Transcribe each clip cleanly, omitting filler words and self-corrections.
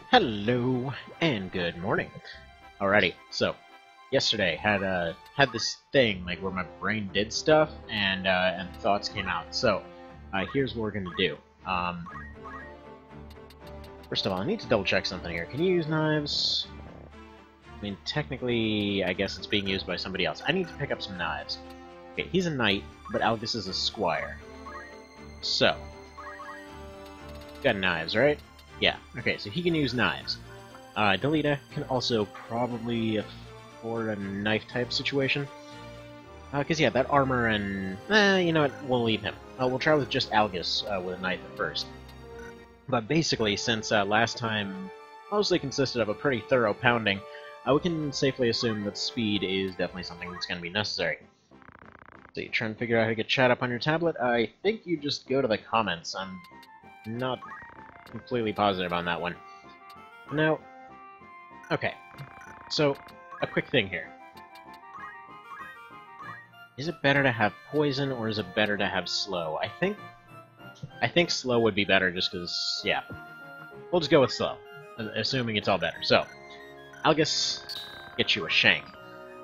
Hello and good morning. Alrighty, so yesterday had this thing like where my brain did stuff and thoughts came out. So here's what we're gonna do. First of all, I need to double check something here. Can you use knives? I mean, technically, I guess it's being used by somebody else. I need to pick up some knives. Okay, he's a knight, but Algus is a squire. So, got knives, right? Yeah, okay, so he can use knives. Delita can also probably afford a knife-type situation. Because, yeah, that armor and... you know what, we'll leave him. We'll try with just Algus with a knife at first. But basically, since last time mostly consisted of a pretty thorough pounding, we can safely assume that speed is definitely something that's going to be necessary. So you try and figure out how to get chat up on your tablet? I think you just go to the comments. I'm not completely positive on that one. Now, okay, so a quick thing here. Is it better to have poison or is it better to have slow? I think slow would be better just because, yeah. We'll just go with slow, assuming it's all better. So, Algus, get you a shank.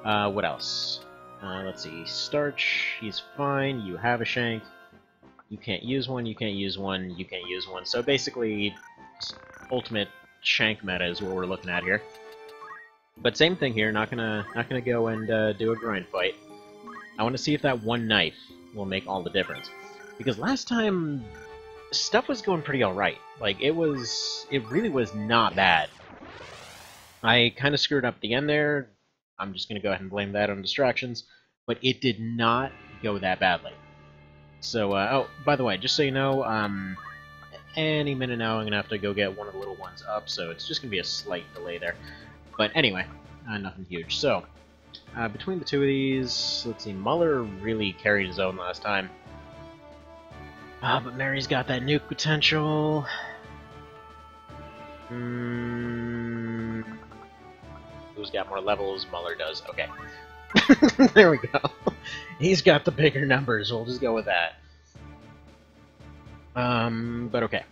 What else? Let's see, starch, he's fine, you have a shank. You can't use one, you can't use one, you can't use one. So basically, ultimate shank meta is what we're looking at here. But same thing here, not gonna go and do a grind fight. I want to see if that one knife will make all the difference. Because last time, stuff was going pretty alright. Like, it really was not bad. I kind of screwed up at the end there. I'm just gonna go ahead and blame that on distractions. But it did not go that badly. So, oh, by the way, just so you know, any minute now I'm going to have to go get one of the little ones up, so it's just going to be a slight delay there. But anyway, nothing huge. So, between the two of these, let's see, Muller really carried his own last time. But Mary's got that nuke potential. Who's got more levels? Muller does. Okay. There we go. He's got the bigger numbers, we'll just go with that. But okay.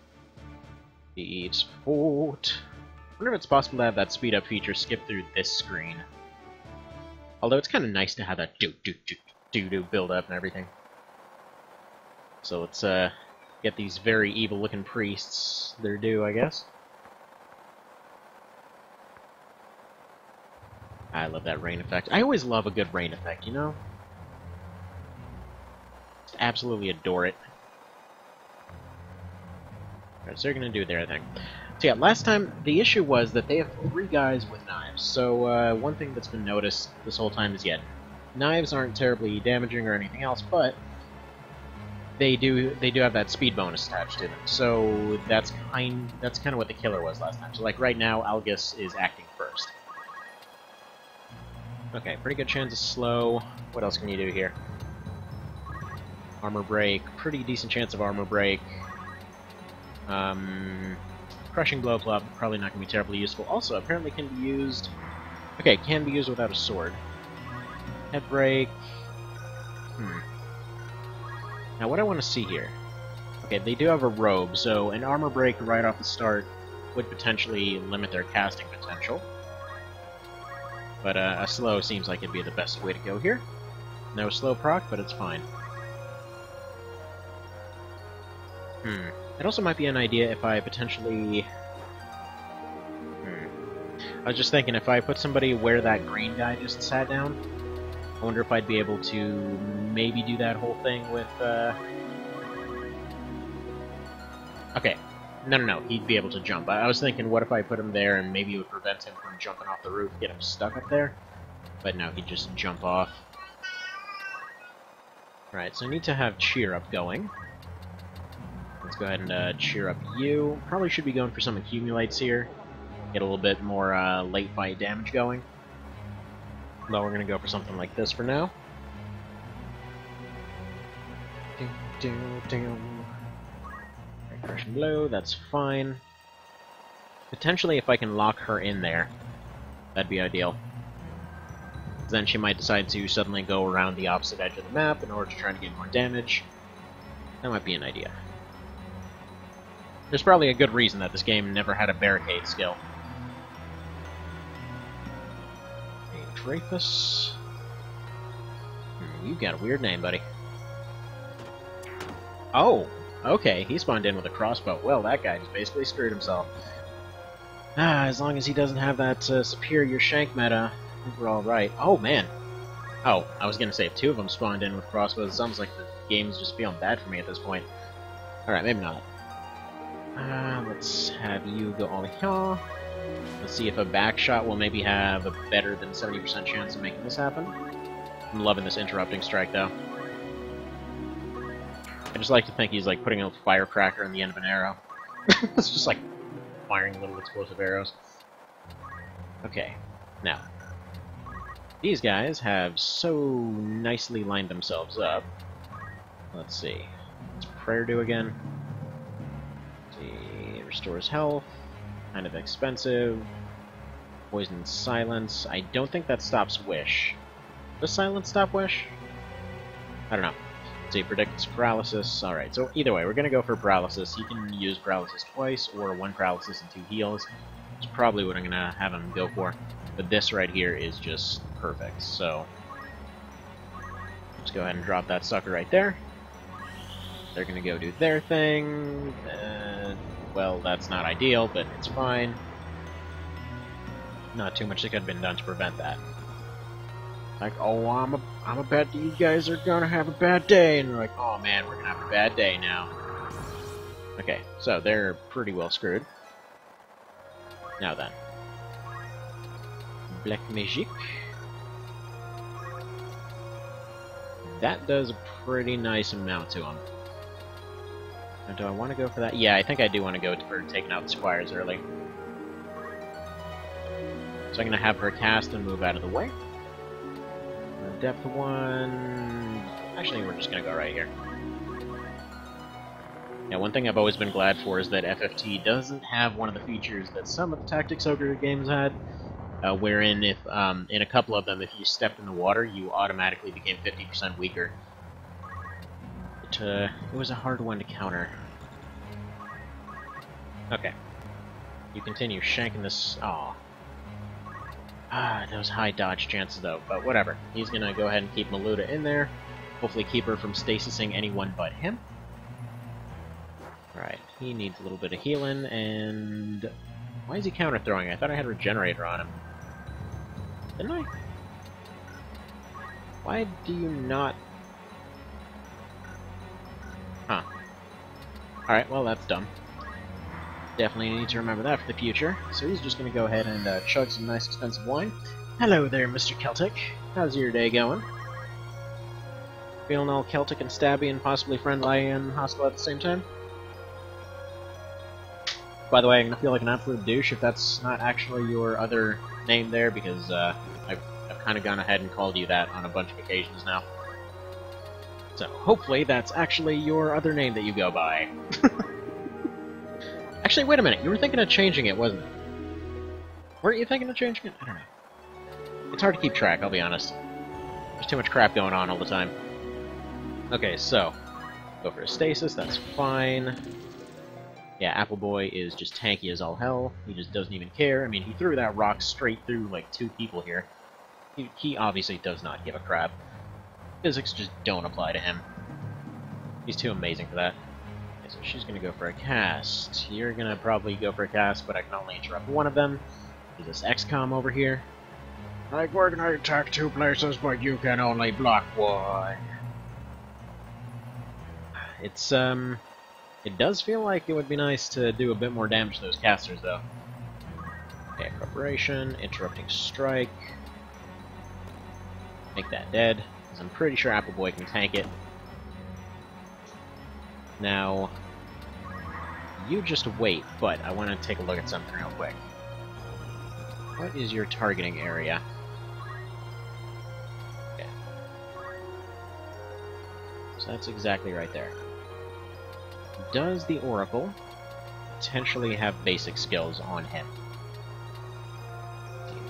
Speed support. I wonder if it's possible to have that speed up feature skip through this screen. Although it's kind of nice to have that do build up and everything. So let's get these very evil looking priests their due, I guess. I love that rain effect. I always love a good rain effect, you know? Just absolutely adore it. Alright, so they're gonna do their thing. So yeah, last time, the issue was that they have 3 guys with knives. So, one thing that's been noticed this whole time is, yeah, knives aren't terribly damaging or anything else, but they do have that speed bonus attached to them. So that's kind of what the killer was last time. So like right now, Algus is acting first. Okay, pretty good chance of slow. What else can you do here? Armor break, pretty decent chance of armor break. Crushing blow club, probably not going to be terribly useful. Also, apparently can be used... Okay, can be used without a sword. Head break... Now what I want to see here... Okay, they do have a robe, so an armor break right off the start would potentially limit their casting potential. But a slow seems like it'd be the best way to go here. No slow proc, but it's fine. It also might be an idea if I potentially... I was just thinking, if I put somebody where that green guy just sat down, I wonder if I'd be able to maybe do that whole thing with... Okay. No, he'd be able to jump. I was thinking, what if I put him there and maybe it would prevent him from jumping off the roof, get him stuck up there? But no, he'd just jump off. Right, so I need to have cheer up going. Let's go ahead and cheer up you. Probably should be going for some accumulates here. Get a little bit more late fight damage going. But we're going to go for something like this for now. Crushing blow, that's fine. Potentially, if I can lock her in there, that'd be ideal. Then she might decide to suddenly go around the opposite edge of the map in order to try to get more damage. That might be an idea. There's probably a good reason that this game never had a barricade skill. A Dreyfus. You've got a weird name, buddy. Oh, okay, he spawned in with a crossbow. Well, that guy just basically screwed himself. As long as he doesn't have that superior shank meta, I think we're alright. Oh, man. Oh, I was gonna say, if two of them spawned in with crossbows, it sounds like the game's just feeling bad for me at this point. Alright, maybe not. Let's have you go all here. Let's see if a back shot will maybe have a better than 70% chance of making this happen. I'm loving this interrupting strike, though. I just like to think he's like putting a firecracker in the end of an arrow. It's just like firing little explosive arrows. Okay, now. These guys have so nicely lined themselves up. Let's see. What's prayer do again? Let's see. It restores health. Kind of expensive. Poison silence. I don't think that stops wish. Does silence stop wish? I don't know. Let's see, predicts paralysis. Alright, so either way, we're gonna go for paralysis. He can use paralysis twice, or 1 paralysis and 2 heals. That's probably what I'm gonna have him go for. But this right here is just perfect, so... let's go ahead and drop that sucker right there. They're gonna go do their thing. Well, that's not ideal, but it's fine. Not too much that could have been done to prevent that. Like, oh, I'm a bet you guys are gonna have a bad day, and we're like, oh man, we're gonna have a bad day now. Okay, so they're pretty well screwed. Now then. Black Magic. That does a pretty nice amount to him. Now, do I want to go for that? Yeah, I think I do want to go for taking out the squires early. So I'm going to have her cast and move out of the way. Depth 1... actually, we're just going to go right here. Now, one thing I've always been glad for is that FFT doesn't have one of the features that some of the Tactics Ogre games had, wherein if, in a couple of them, if you stepped in the water, you automatically became 50% weaker. It was a hard one to counter. Okay. You continue shanking this... aw. Those high dodge chances, though, but whatever. He's gonna go ahead and keep Maluda in there. Hopefully keep her from stasising anyone but him. Alright, he needs a little bit of healing, and... why is he counter-throwing? I thought I had Regenerator on him. Didn't I? Why do you not... huh. Alright, well, that's dumb. Definitely need to remember that for the future. So he's just going to go ahead and chug some nice expensive wine. Hello there, Mr. Celtic. How's your day going? Feeling all Celtic and stabby and possibly friendly and hostile at the same time? By the way, I'm going to feel like an absolute douche if that's not actually your other name there, because I've kind of gone ahead and called you that on a bunch of occasions now. So, hopefully that's actually your other name that you go by. Actually, wait a minute, you were thinking of changing it, wasn't it? Weren't you thinking of changing it? I don't know. It's hard to keep track, I'll be honest. There's too much crap going on all the time. Okay, so, go for a stasis, that's fine. Yeah, Appleboy is just tanky as all hell. He just doesn't even care. I mean, he threw that rock straight through, like, 2 people here. He obviously does not give a crap. Physics just don't apply to him. He's too amazing for that. Okay, so she's gonna go for a cast. You're gonna probably go for a cast, but I can only interrupt one of them. There's this XCOM over here. Like, we're gonna attack 2 places, but you can only block 1. It's, it does feel like it would be nice to do a bit more damage to those casters, though. Okay, preparation, interrupting strike. Make that dead, because I'm pretty sure Appleboy can tank it. Now, you just wait, but I want to take a look at something real quick. What is your targeting area? Okay. So that's exactly right there. Does the Oracle potentially have basic skills on him?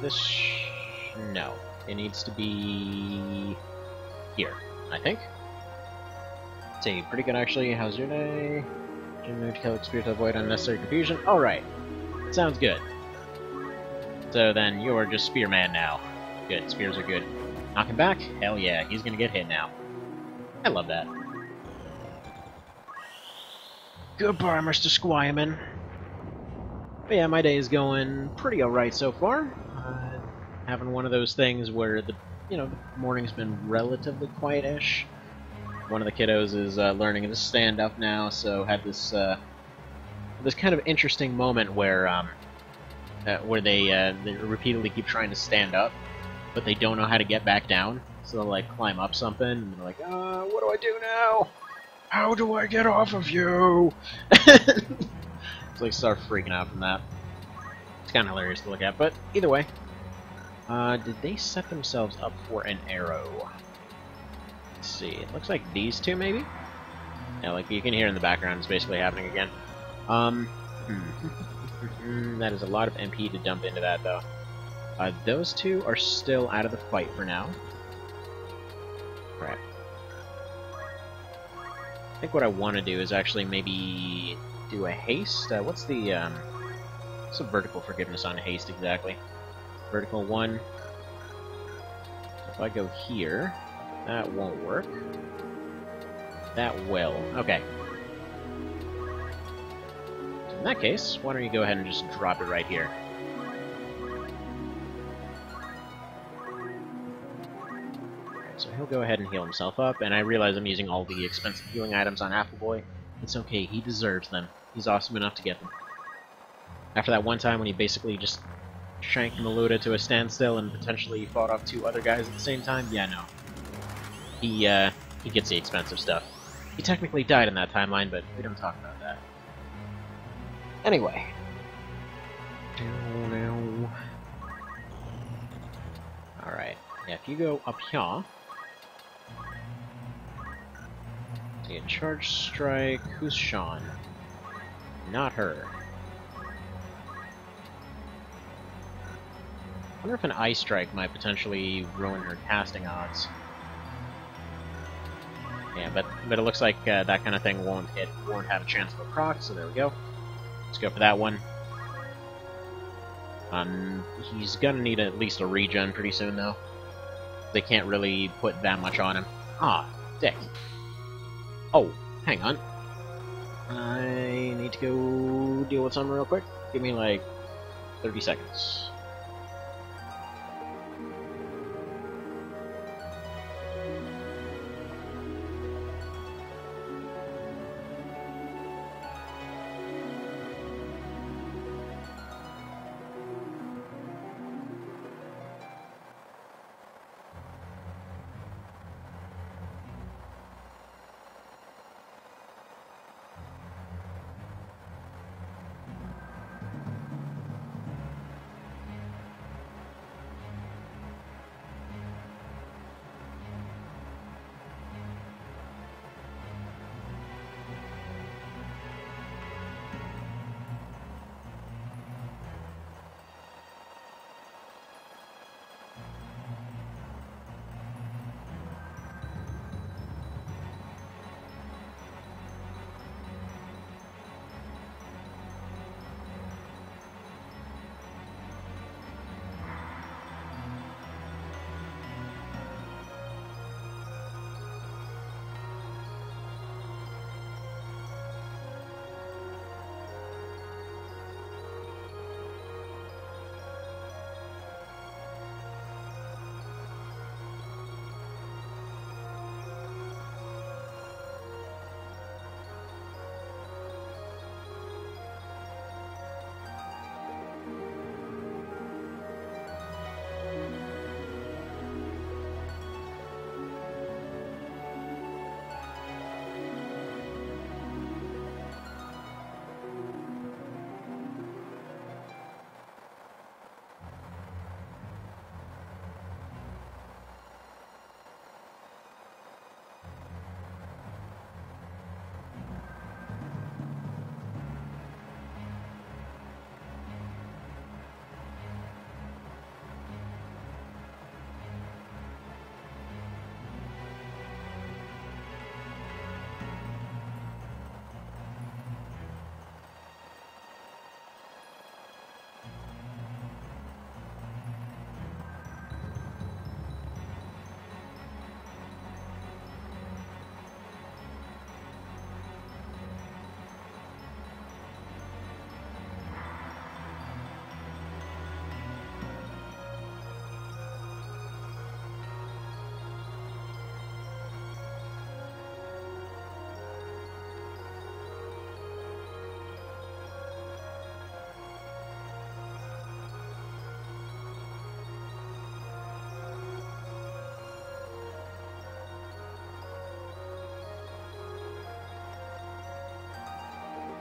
This... no. It needs to be... here, I think. Say, pretty good actually. How's your day? Move to kill experience to avoid unnecessary confusion. Alright. Sounds good. So then you're just Spearman now. Good, spears are good. Knock him back? Hell yeah, he's gonna get hit now. I love that. Goodbye, Mr. Squireman. But yeah, my day is going pretty alright so far. Having one of those things where the morning's been relatively quiet-ish. One of the kiddos is learning to stand up now, so had this this kind of interesting moment where they repeatedly keep trying to stand up, but they don't know how to get back down. So they'll like climb up something, and they're like, what do I do now? How do I get off of you? So they start freaking out from that. It's kind of hilarious to look at, but either way. Did they set themselves up for an arrow? Let's see, it looks like these two, maybe? Yeah, like you can hear in the background, it's basically happening again. That is a lot of MP to dump into that, though. Those two are still out of the fight for now. Right. I think what I want to do is actually maybe do a haste. What's the vertical forgiveness on haste exactly? Vertical 1. If I go here, that won't work. That will. Okay. So in that case, why don't you go ahead and just drop it right here. So he'll go ahead and heal himself up, and I realize I'm using all the expensive healing items on Appleboy. It's okay, he deserves them. He's awesome enough to get them. After that one time when he basically just shanked Maluda to a standstill and potentially fought off 2 other guys at the same time, yeah, no. He gets the expensive stuff. He technically died in that timeline, but we don't talk about that. Anyway. Alright, yeah, if you go up here... See, a charge strike. Who's Sean? Not her. I wonder if an ice strike might potentially ruin her casting odds. Yeah, but it looks like that kind of thing won't have a chance of a proc, so there we go. Let's go for that one. He's gonna need at least a regen pretty soon, though. They can't really put that much on him. Ah, dick. Oh, hang on. I need to go deal with something real quick. Give me like 30 seconds.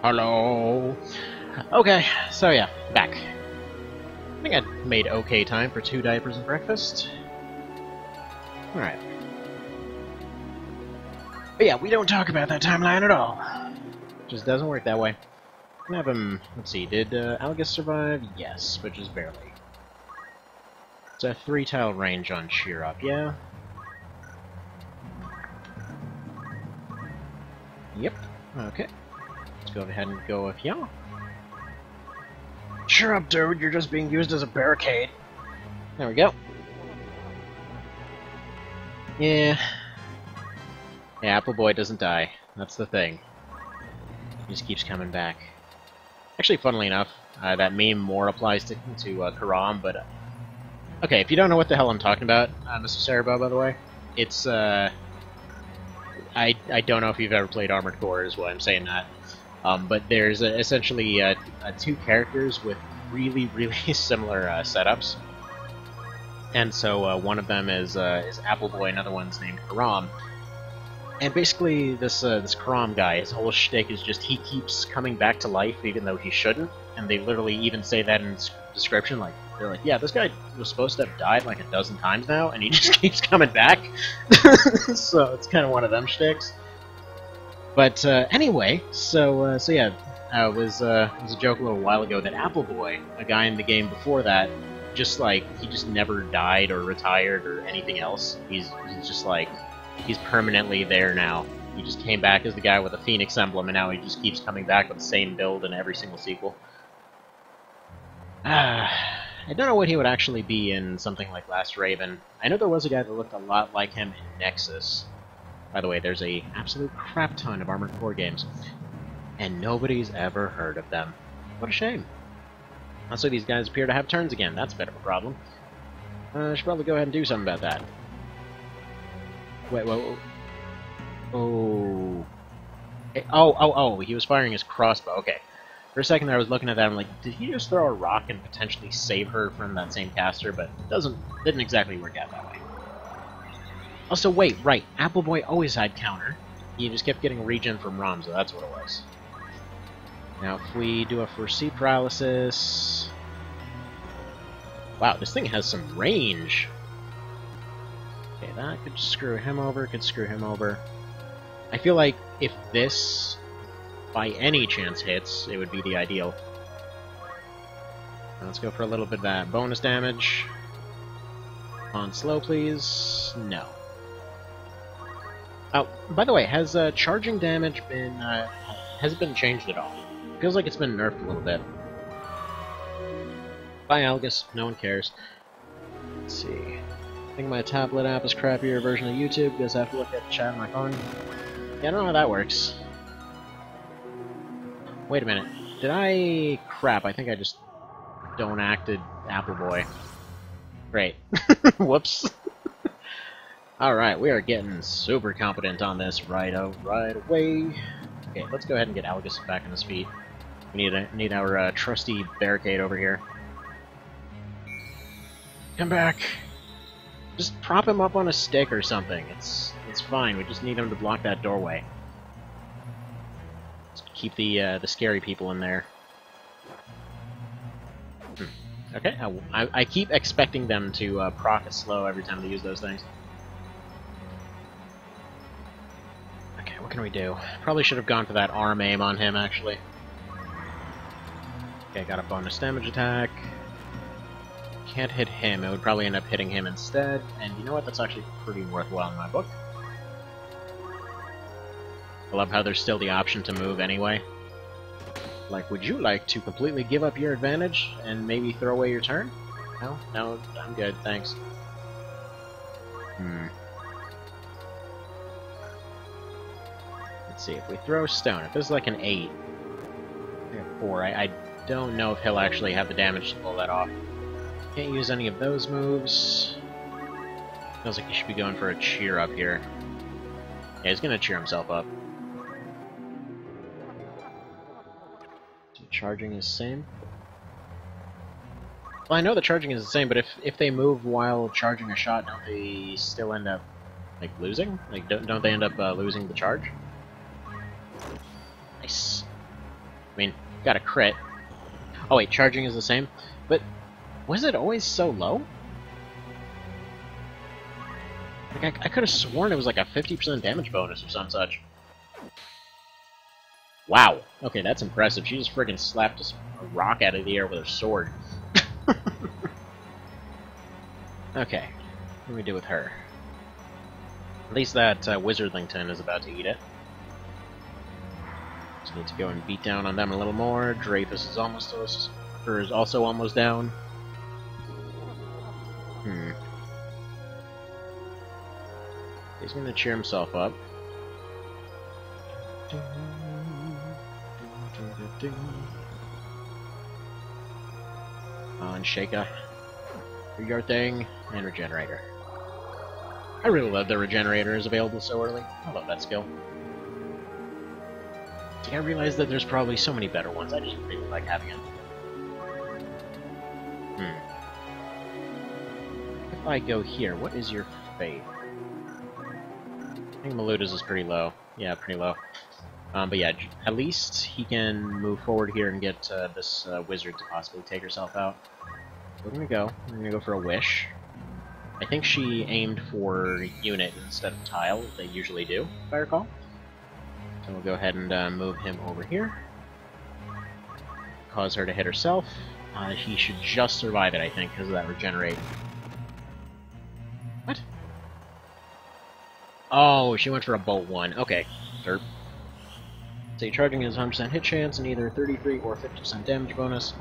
Hello. Okay, so yeah, back. I think I made okay time for 2 diapers and breakfast. Alright. But yeah, we don't talk about that timeline at all. Just doesn't work that way. I'm gonna have him... Let's see, did Algus survive? Yes, but just barely. It's a 3-tile range on Cheer Up, yeah? Yep, okay. Let's go ahead and go with y'all. Cheer up, dude, you're just being used as a barricade. There we go. Yeah. Yeah, Apple Boy doesn't die. That's the thing. He just keeps coming back. Actually, funnily enough, that meme more applies to Karam, but... okay, if you don't know what the hell I'm talking about, Mr. Cerabow, by the way, it's, I don't know if you've ever played Armored Core, is why I'm saying that. But there's essentially 2 characters with really, really similar setups. And so one of them is Apple Boy, another one's named Karam. And basically, this Karam guy, his whole shtick is just he keeps coming back to life even though he shouldn't. And they literally even say that in the description, like, they're like, yeah, this guy was supposed to have died like a dozen times now, and he just keeps coming back. So it's kind of one of them shticks. But anyway, so yeah, it was a joke a little while ago that Apple Boy, a guy in the game before that, just like he just never died or retired or anything else. He's just like he's permanently there now. He just came back as the guy with the Phoenix emblem, and now he just keeps coming back with the same build in every single sequel. I don't know what he would actually be in something like Last Raven. I know there was a guy that looked a lot like him in Nexus. By the way, there's a absolute crap ton of Armored Core games, and nobody's ever heard of them. What a shame. Also, these guys appear to have turns again. That's a bit of a problem. I should probably go ahead and do something about that. Wait, whoa. Oh. Oh, he was firing his crossbow. Okay. For a second there, I was looking at that, I'm like, did he just throw a rock and potentially save her from that same caster? But it didn't exactly work out that way. Also, wait, right, Apple Boy always had counter. He just kept getting regen from Ramza, that's what it was. Now, if we do a foresee paralysis... wow, this thing has some range! Okay, that could screw him over, could screw him over. I feel like if this, by any chance, hits, it would be the ideal. Now, let's go for a little bit of that bonus damage. On slow, please. No. Oh, by the way, has charging damage been, has it been changed at all? Feels like it's been nerfed a little bit. Bye, Algus. No one cares. Let's see. I think my tablet app is crappier version of YouTube because I have to look at the chat on my phone. Yeah, I don't know how that works. Wait a minute. Did I... crap, I think I just don't acted Apple Boy. Great. Whoops. Alright, we are getting super competent on this right away. Okay, let's go ahead and get Algus back on his feet. We need our trusty barricade over here. Come back. Just prop him up on a stick or something. It's fine. We just need him to block that doorway. Let's keep the scary people in there. Okay, I keep expecting them to proc it slow every time they use those things. Okay, what can we do? Probably should have gone for that arm aim on him, actually. Okay, got a bonus damage attack. Can't hit him, it would probably end up hitting him instead, and you know what, that's actually pretty worthwhile in my book. I love how there's still the option to move anyway. Like, would you like to completely give up your advantage and maybe throw away your turn? No? No, I'm good, thanks. Let's see, if we throw stone, if this is like an 8, I have 4, I don't know if he'll actually have the damage to pull that off. Can't use any of those moves. Feels like he should be going for a cheer up here. Yeah, he's gonna cheer himself up. So charging is the same. Well, I know the charging is the same, but if they move while charging a shot, don't they still end up, like, losing? Like, don't they end up losing the charge? Nice. I mean, got a crit. Oh wait, charging is the same? But was it always so low? Like, I could have sworn it was like a 50% damage bonus or some such. Wow. Okay, that's impressive. She just friggin' slapped a rock out of the air with her sword. Okay, what do we do with her? At least that Wizardlington is about to eat it. Just need to go and beat down on them a little more. Dreyfus is also almost down. He's gonna cheer himself up. On Sheikah. Do your thing, and Regenerator. I really love the Regenerator is available so early. I love that skill. I realize that there's probably so many better ones. I just really like having it. If I go here, what is your fate? I think Maluta's is pretty low. Yeah, pretty low. But yeah, at least he can move forward here and get this wizard to possibly take herself out. We're gonna go. We're gonna go for a wish. I think she aimed for unit instead of tile, they usually do, if I recall. So we'll go ahead and move him over here. Cause her to hit herself. He should just survive it, I think, because of that regenerate. What? Oh, she went for a bolt 1. Okay. Derp. So charging is 100% hit chance and either 33 or 50% damage bonus,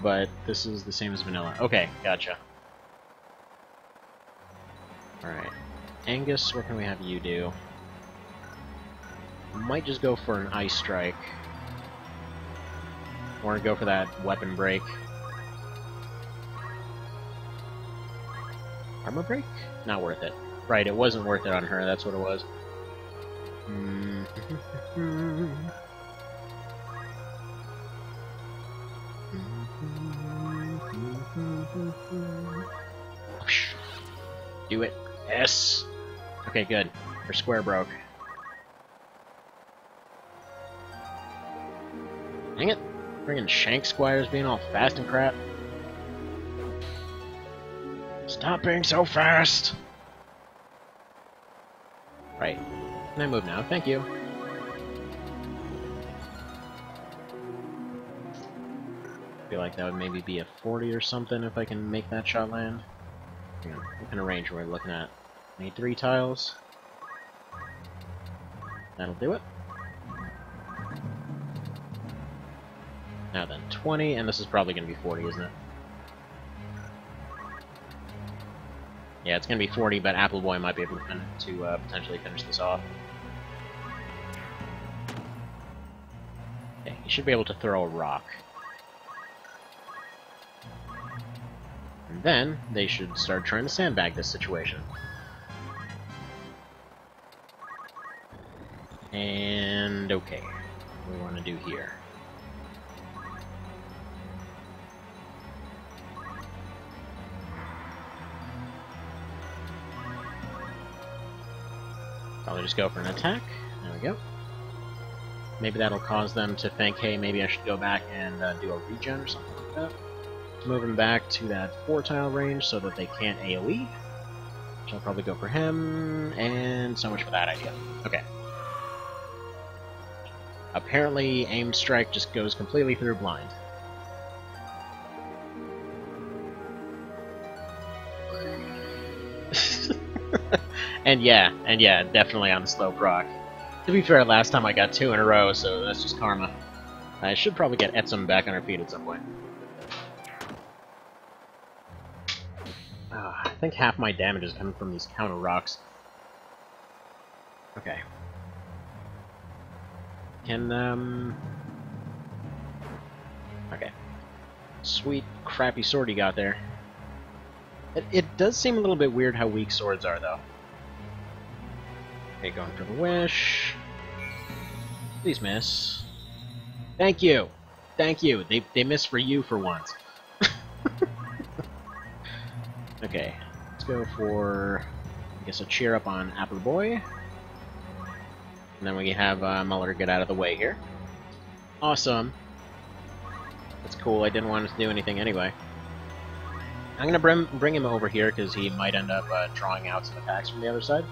but this is the same as vanilla. Okay, gotcha. Alright. Angus, what can we have you do? Might just go for an Ice Strike. Or go for that Weapon Break. Armor Break? Not worth it. Right, it wasn't worth it on her, that's what it was. Do it. Yes! Okay, good. Her square broke. Dang it. Friggin' Shank Squire's being all fast and crap. Stop being so fast! Right. Can I move now? Thank you. I feel like that would maybe be a 40 or something if I can make that shot land. Yeah, what kind of range are we looking at? Need 3 tiles. That'll do it. Now then, 20, and this is probably going to be 40, isn't it? Yeah, it's going to be 40, but Appleboy might be able to potentially finish this off. Okay, he should be able to throw a rock. And then, they should start trying to sandbag this situation. And, okay, what do we want to do here? Probably just go for an attack. There we go. Maybe that'll cause them to think, hey, maybe I should go back and do a regen or something like that. Move him back to that 4-tile range so that they can't AoE. Which I'll probably go for him, and so much for that idea. Okay. Apparently, Aim Strike just goes completely through blind. And yeah, definitely on the slow proc. To be fair, last time I got 2 in a row, so that's just karma. I should probably get Etsum back on her feet at some point. I think half my damage is coming from these counter rocks. Okay. Okay. Sweet, crappy sword you got there. It does seem a little bit weird how weak swords are, though. Okay, going for the wish. Please miss. Thank you! Thank you! They missed for you for once. Okay, let's go for, I guess, a cheer up on Appleboy. And then we can have Muller get out of the way here. Awesome. That's cool, I didn't want him to do anything anyway. I'm gonna bring him over here, because he might end up drawing out some attacks from the other side.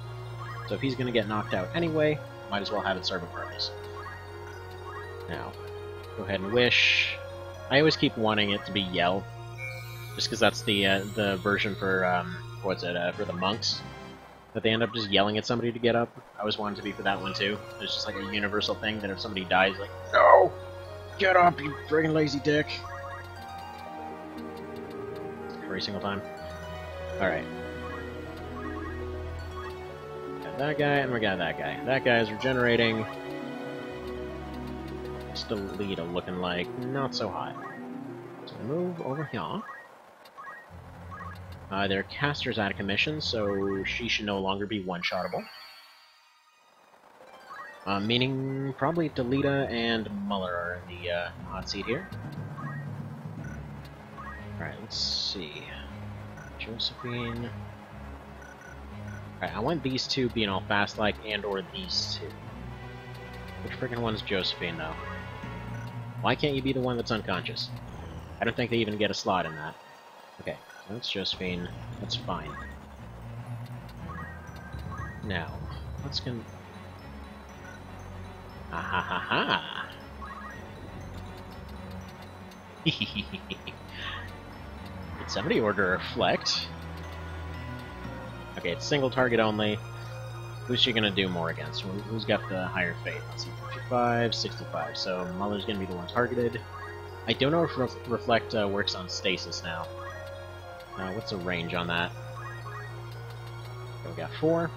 So if he's gonna get knocked out anyway, might as well have it serve a purpose. Now, go ahead and wish. I always keep wanting it to be yell, just because that's the version for, what's it, for the monks. That they end up just yelling at somebody to get up. I always wanted it to be for that one too. It's just like a universal thing that if somebody dies, like, no! Get up, you friggin' lazy dick! Every single time. Alright. Got that guy, and we got that guy. That guy is regenerating. What's the leader looking like? Not so hot. So move over here. Their caster's out of commission, so she should no longer be one-shottable. Meaning probably Delita and Muller are in the hot seat here. Alright, let's see. Josephine. Alright, I want these two being all fast-like and/or these two. Which freaking one's Josephine, though? Why can't you be the one that's unconscious? I don't think they even get a slot in that. Okay. That's Josephine. That's fine. Now, let's con... Ah ha ha ha! Did somebody order a reflect? Okay, it's single target only. Who's she gonna do more against? Who's got the higher fate? Let's see, 55, 65. So Muller's gonna be the one targeted. I don't know if reflect works on stasis now. What's the range on that? Okay, we got 4.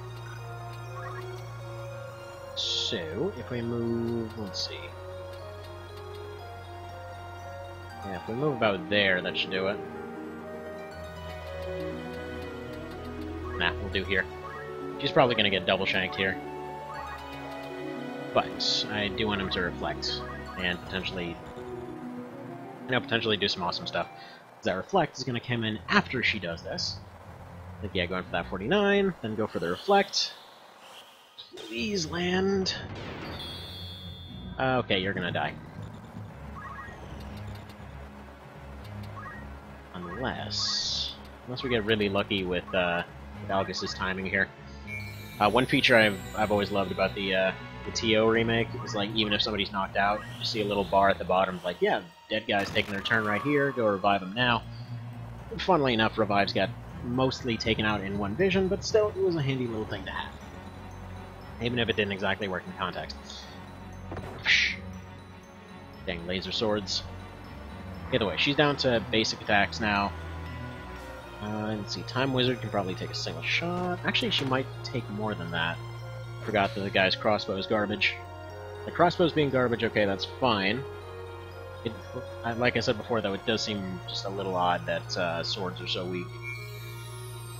So, if we move... let's see. Yeah, if we move about there, that should do it. Nah, we'll do here. She's probably gonna get double shanked here. But, I do want him to reflect, and potentially... potentially do some awesome stuff. That reflect is going to come in after she does this. Like, yeah, going for that 49, then go for the reflect. Please land. Okay, you're going to die. Unless we get really lucky with Algus's timing here. One feature I've always loved about the TO remake is, like, even if somebody's knocked out, you see a little bar at the bottom, like, yeah, dead guy's taking their turn right here, go revive him now. Funnily enough, revives got mostly taken out in one vision, but still, it was a handy little thing to have. Even if it didn't exactly work in context. Dang, laser swords. Either way, she's down to basic attacks now. Let's see, Time Wizard can probably take a single shot. Actually, she might take more than that. Forgot that the guy's crossbow is garbage. The crossbow's being garbage, okay, that's fine. Like I said before, though, it does seem just a little odd that swords are so weak.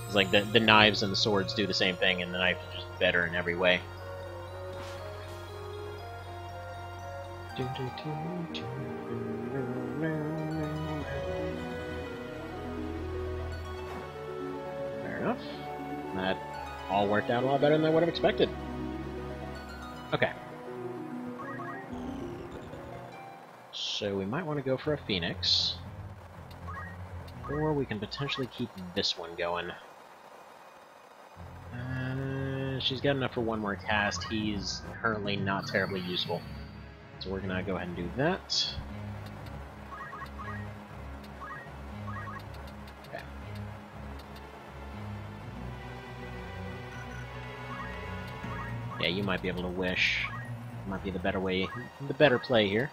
It's like the knives and the swords do the same thing, and the knife is just better in every way. Fair enough. That all worked out a lot better than I would have expected. Okay. So we might want to go for a Phoenix. Or we can potentially keep this one going. She's got enough for one more cast. He's currently not terribly useful. So we're gonna go ahead and do that. Okay. Yeah, you might be able to wish. Might be the better way, the better play here.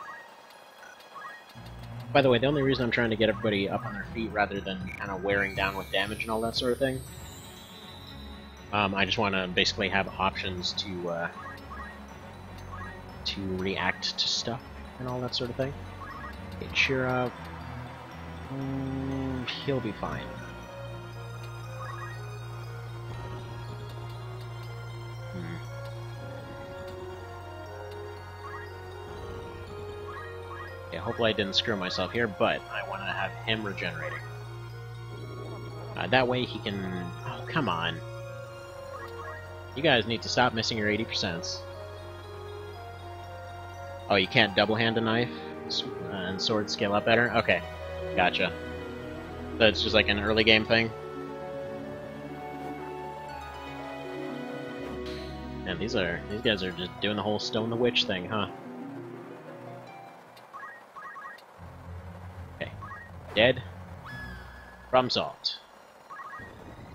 By the way, the only reason I'm trying to get everybody up on their feet rather than kind of wearing down with damage and all that sort of thing, I just want to basically have options to react to stuff and all that sort of thing. Okay, cheer up. He'll be fine. Yeah, hopefully I didn't screw myself here, but I want to have him regenerating. That way he can... Oh, come on. You guys need to stop missing your 80%. Oh, you can't double-hand a knife? then swords scale up better? Okay, gotcha. So it's just like an early game thing? And these guys are just doing the whole Stone the Witch thing, huh? Okay. Dead. Problem solved.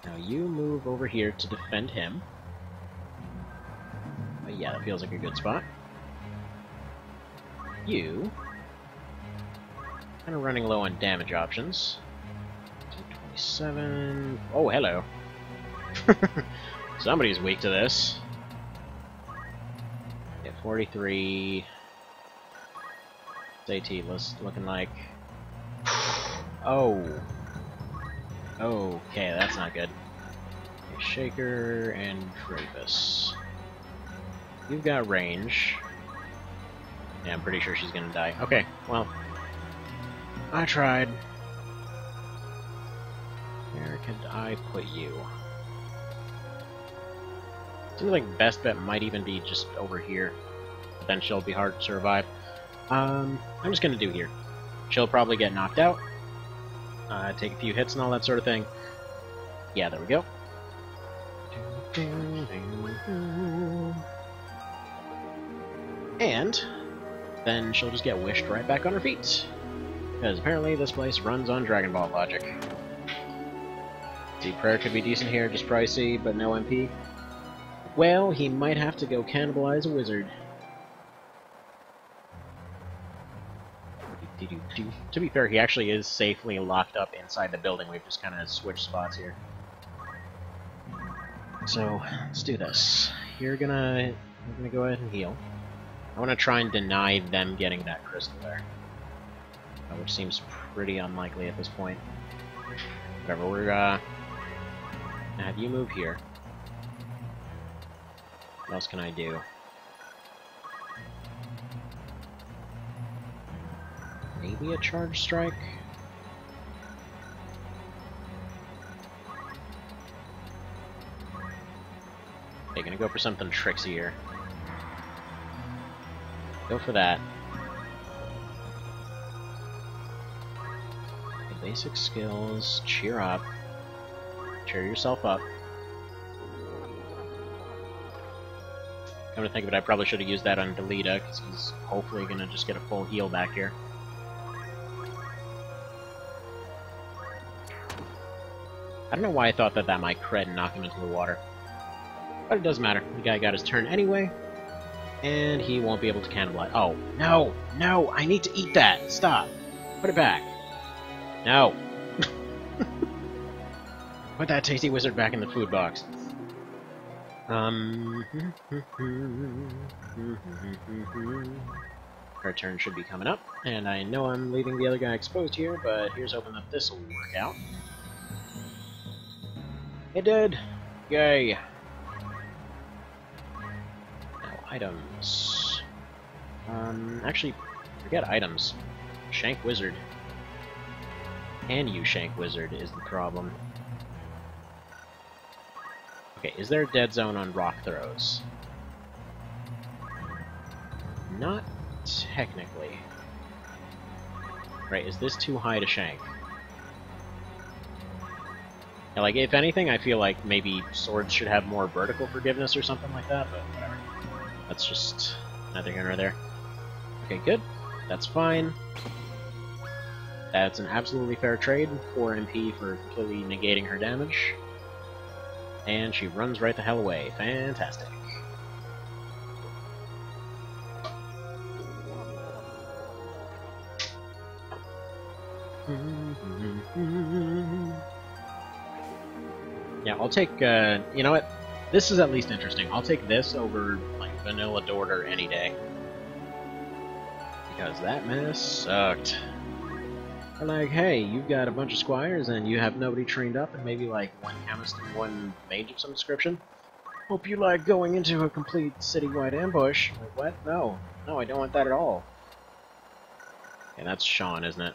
Now you move over here to defend him. But yeah, that feels like a good spot. You... kind of running low on damage options. 227... Oh, hello. Somebody's weak to this. Yeah, 43... AT looking like... Oh. Okay, that's not good. Okay, Shaker and Kravis. You've got range. Yeah, I'm pretty sure she's gonna die. Okay, well... I tried. Where could I put you? Seems like best bet might even be just over here. But then she'll be hard to survive. I'm just gonna do here. She'll probably get knocked out. Take a few hits and all that sort of thing. Yeah, there we go. And then she'll just get wished right back on her feet. Because apparently this place runs on Dragon Ball logic. See, Prayer could be decent here, just pricey, but no MP. Well, he might have to go cannibalize a wizard. To be fair, he actually is safely locked up inside the building. We've just kind of switched spots here. So, let's do this. We're gonna go ahead and heal. I want to try and deny them getting that crystal there. Which seems pretty unlikely at this point. Whatever, we're gonna have you move here. What else can I do? Maybe a charge strike? Okay, gonna go for something trixier. Go for that. The basic skills, cheer up. Cheer yourself up. Come to think of it, I probably should have used that on Delita, because he's hopefully gonna just get a full heal back here. I don't know why I thought that that might crit and knock him into the water. But it doesn't matter. The guy got his turn anyway. And he won't be able to cannibalize. Oh, no! No! I need to eat that! Stop! Put it back! No! Put that tasty wizard back in the food box. Our turn should be coming up. And I know I'm leaving the other guy exposed here, but here's hoping that this will work out. It did! Yay! Now, items. Actually, forget items. Shank Wizard. And you Shank Wizard is the problem. Okay, is there a dead zone on rock throws? Not technically. Right, is this too high to shank? Yeah, like, if anything, I feel like maybe swords should have more vertical forgiveness or something like that, but whatever. That's just neither here nor there. Okay, good. That's fine. That's an absolutely fair trade. 4 MP for completely negating her damage. And she runs right the hell away. Fantastic. Yeah, I'll take, you know what? This is at least interesting. I'll take this over, like, vanilla Dorter any day. Because that mess sucked. They're like, hey, you've got a bunch of squires and you have nobody trained up and maybe, like, 1 chemist and 1 mage of some description. Hope you like going into a complete citywide ambush. Like, what? No. No, I don't want that at all. Okay, that's Sean, isn't it?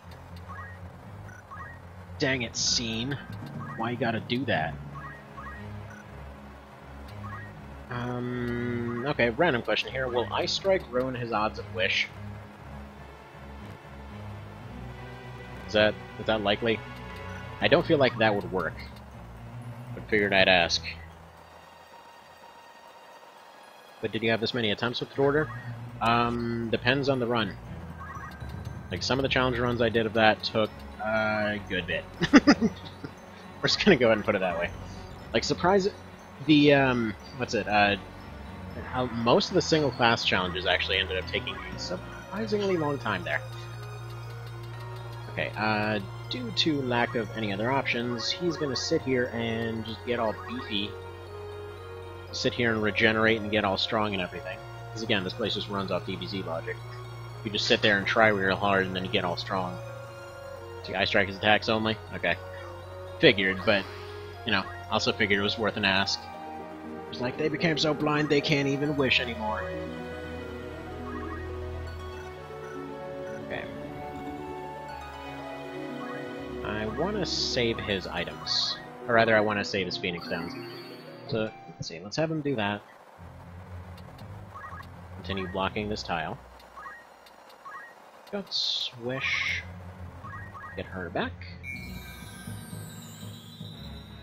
Dang it, Scene. Why you gotta do that? Okay, random question here. Will Ice Strike ruin his odds of Wish? Is that likely? I don't feel like that would work, but figured I'd ask. But did you have this many attempts with Dorter? Depends on the run. Like, some of the challenge runs I did of that took a good bit. We're just gonna go ahead and put it that way. Like, how most of the single class challenges actually ended up taking a surprisingly long time there. Okay, due to lack of any other options, he's gonna sit here and just get all beefy. Sit here and regenerate and get all strong and everything. Because again, this place just runs off DBZ logic. You just sit there and try real hard and then you get all strong. See, I strike his attacks only? Okay. Figured, but, you know, also figured it was worth an ask. It's like, they became so blind they can't even wish anymore. Okay. I want to save his items. Or rather, I want to save his Phoenix Downs. So, let's see, let's have him do that. Continue blocking this tile. Got Swish. Get her back.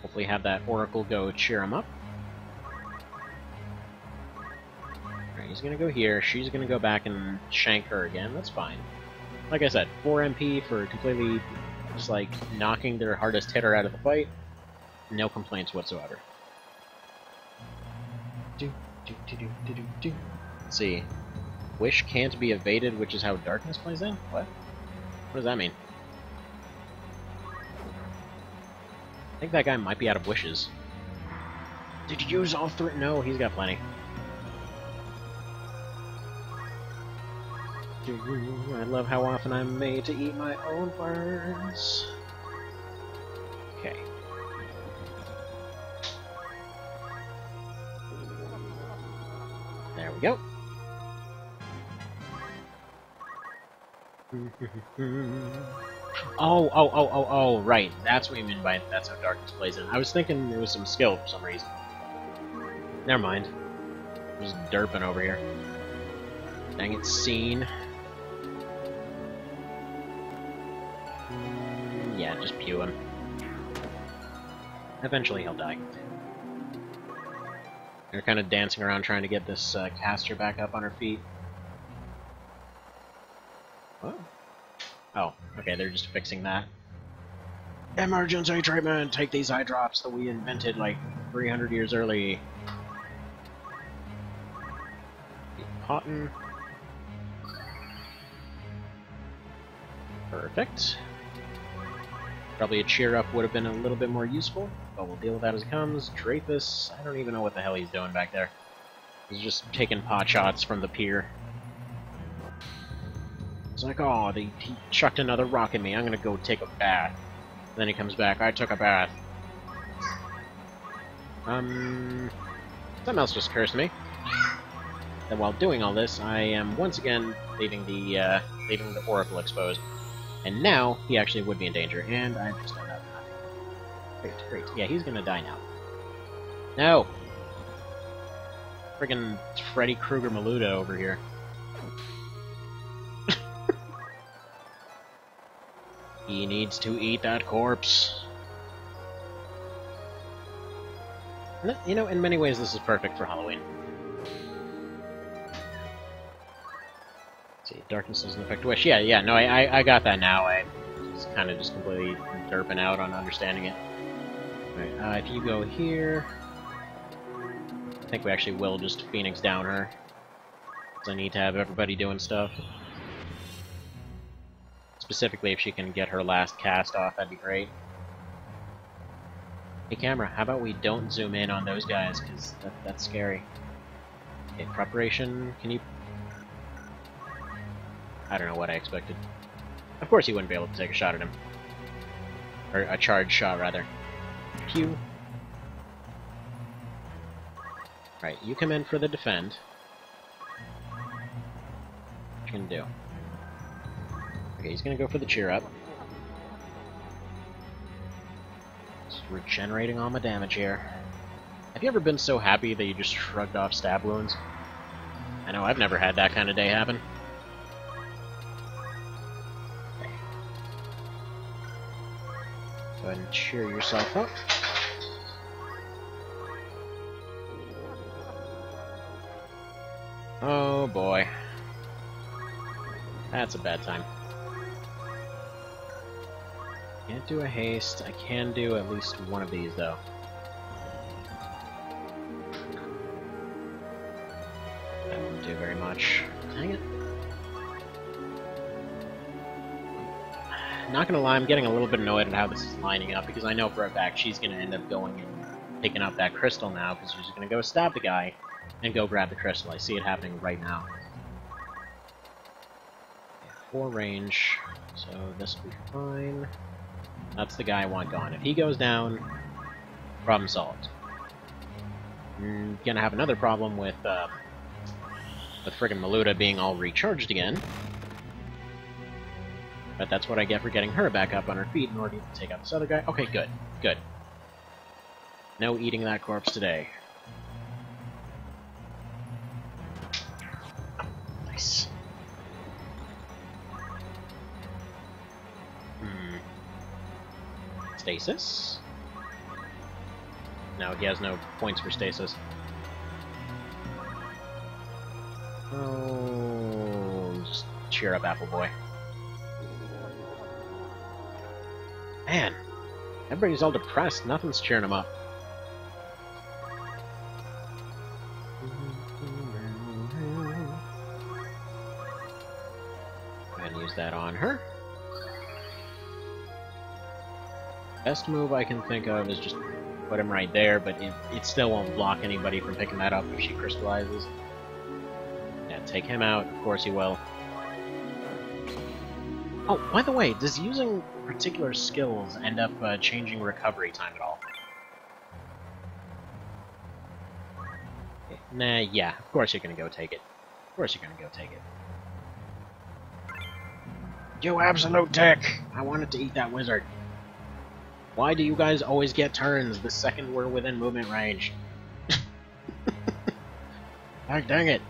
Hopefully have that Oracle go cheer him up. Alright, he's gonna go here. She's gonna go back and shank her again. That's fine. Like I said, 4 MP for completely just like knocking their hardest hitter out of the fight. No complaints whatsoever. Let's see. Wish can't be evaded, which is how darkness plays in? What? What does that mean? I think that guy might be out of wishes. Did you use all 3? No, he's got plenty. I love how often I'm made to eat my own words. Okay. There we go. Oh, right. That's what you mean by that's how darkness plays in. I was thinking it was some skill for some reason. Never mind. I'm just derping over here. Dang it, scene. Yeah, just pew him. Eventually he'll die. They're kind of dancing around trying to get this caster back up on her feet. Oh, okay, they're just fixing that. Emergency treatment! Take these eye drops that we invented like 300 years early. Cotton. Perfect. Probably a cheer up would have been a little bit more useful, but we'll deal with that as it comes. Dreyfus, I don't even know what the hell he's doing back there. He's just taking pot shots from the pier. It's like, oh, he chucked another rock at me, I'm gonna go take a bath. And then he comes back, I took a bath. Something else just cursed me. And while doing all this, I am once again leaving the Oracle exposed. And now, he actually would be in danger, and I've just done that. Great. Yeah, he's gonna die now. No! Friggin' Freddy Krueger Maluda over here. He needs to eat that corpse. You know, in many ways this is perfect for Halloween. Let's see, darkness doesn't affect Wish. Yeah, no, I got that now. I just kind of just completely derping out on understanding it. Alright, if you go here... I think we actually will just Phoenix down her. Because I need to have everybody doing stuff. Specifically, if she can get her last cast off, that'd be great. Hey camera, how about we don't zoom in on those guys, because that's scary. Okay, preparation, can you... I don't know what I expected. Of course he wouldn't be able to take a shot at him. Or a charged shot, rather. Pew. Right, you come in for the defend. What you gonna do? Okay, he's gonna go for the cheer up. Just regenerating all my damage here. Have you ever been so happy that you just shrugged off stab wounds? I know, I've never had that kind of day happen. Okay. Go ahead and cheer yourself up. Oh boy. That's a bad time. Can't do a haste. I can do at least one of these, though. That won't do very much. Dang it. Not gonna lie, I'm getting a little bit annoyed at how this is lining up, because I know for a fact she's gonna end up going and picking up that crystal now, because she's gonna go stab the guy and go grab the crystal. I see it happening right now. 4 range, so this will be fine. That's the guy I want gone. If he goes down, problem solved. I'm gonna have another problem with friggin' Maluda being all recharged again. But that's what I get for getting her back up on her feet in order to take out this other guy. Okay, good. Good. No eating that corpse today. Nice. Stasis? No, he has no points for stasis. Oh, just cheer up, Apple Boy. Man, everybody's all depressed. Nothing's cheering them up. Go ahead and use that on her. Best move I can think of is just put him right there, but it still won't block anybody from picking that up if she crystallizes. Yeah, take him out. Of course he will. Oh, by the way, does using particular skills end up changing recovery time at all? Nah, yeah, of course you're gonna go take it. Of course you're gonna go take it. You absolute dick! I wanted to eat that wizard. Why do you guys always get turns the second we're within movement range? Ah, dang it.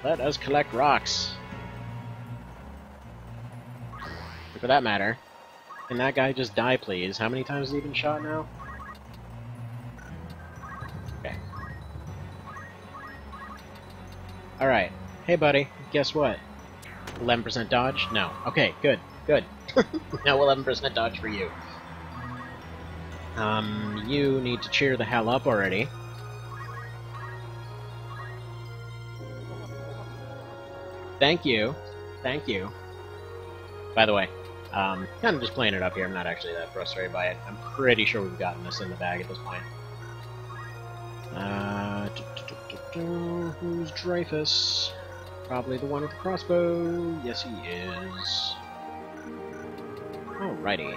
Let us collect rocks. For that matter, can that guy just die, please? How many times has he been shot now? Okay. Alright. Hey, buddy. Guess what? 11% dodge? No. Okay, good. Good. No 11% dodge for you. You need to cheer the hell up already. Thank you. Thank you. By the way, kind of just playing it up here. I'm not actually that frustrated by it. I'm pretty sure we've gotten this in the bag at this point. Who's Dreyfus? Probably the one with the crossbow. Yes, he is. Alrighty.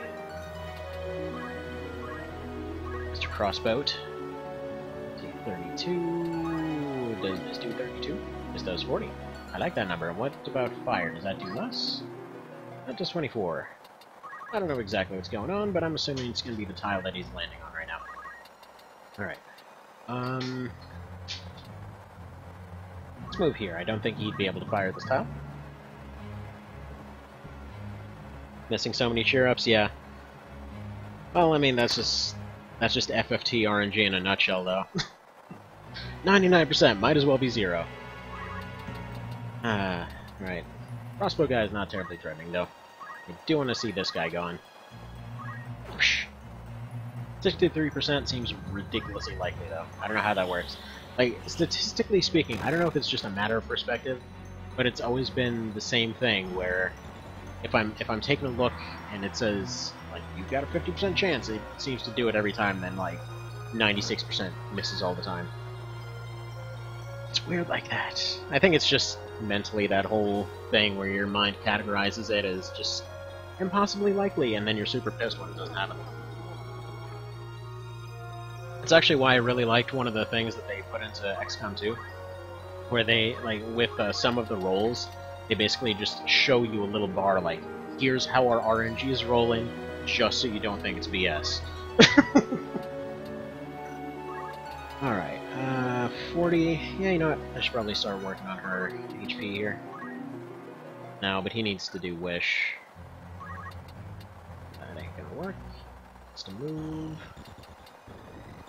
Mr. Crossboat. 32. Does this do 32? This does 40. I like that number. What about fire? Does that do less? That does 24. I don't know exactly what's going on, but I'm assuming it's going to be the tile that he's landing on right now. Alright. Let's move here. I don't think he'd be able to fire this tile. Missing so many cheer-ups, yeah. Well, I mean, that's just FFT RNG in a nutshell, though. 99%, might as well be 0. Right. Crossbow guy is not terribly threatening, though. I do want to see this guy going. 63% seems ridiculously likely, though. I don't know how that works. Like, statistically speaking, I don't know if it's just a matter of perspective, but it's always been the same thing, where if I'm taking a look and it says, like, you've got a 50% chance, it seems to do it every time, then, like, 96% misses all the time. It's weird like that. I think it's just mentally that whole thing where your mind categorizes it as just impossibly likely, and then you're super pissed when it doesn't happen. It's actually why I really liked one of the things that they put into XCOM 2, where they, like, with some of the rolls, they basically just show you a little bar, like, here's how our RNG is rolling, just so you don't think it's BS. Alright, 40, yeah, you know what, I should probably start working on her HP here. No, but he needs to do Wish. That ain't gonna work. Needs to move.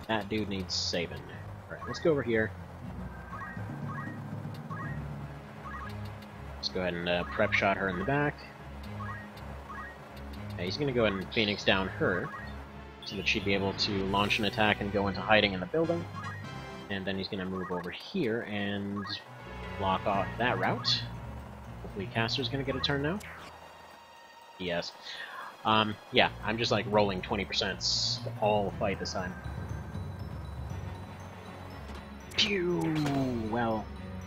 That dude needs saving. Alright, let's go over here. Let's go ahead and prep shot her in the back. Okay, he's gonna go ahead and Phoenix down her, so that she'd be able to launch an attack and go into hiding in the building. And then he's gonna move over here and block off that route. Hopefully Caster's gonna get a turn now. Yes. Yeah, I'm just like rolling 20% all fight this time. Pew! Well,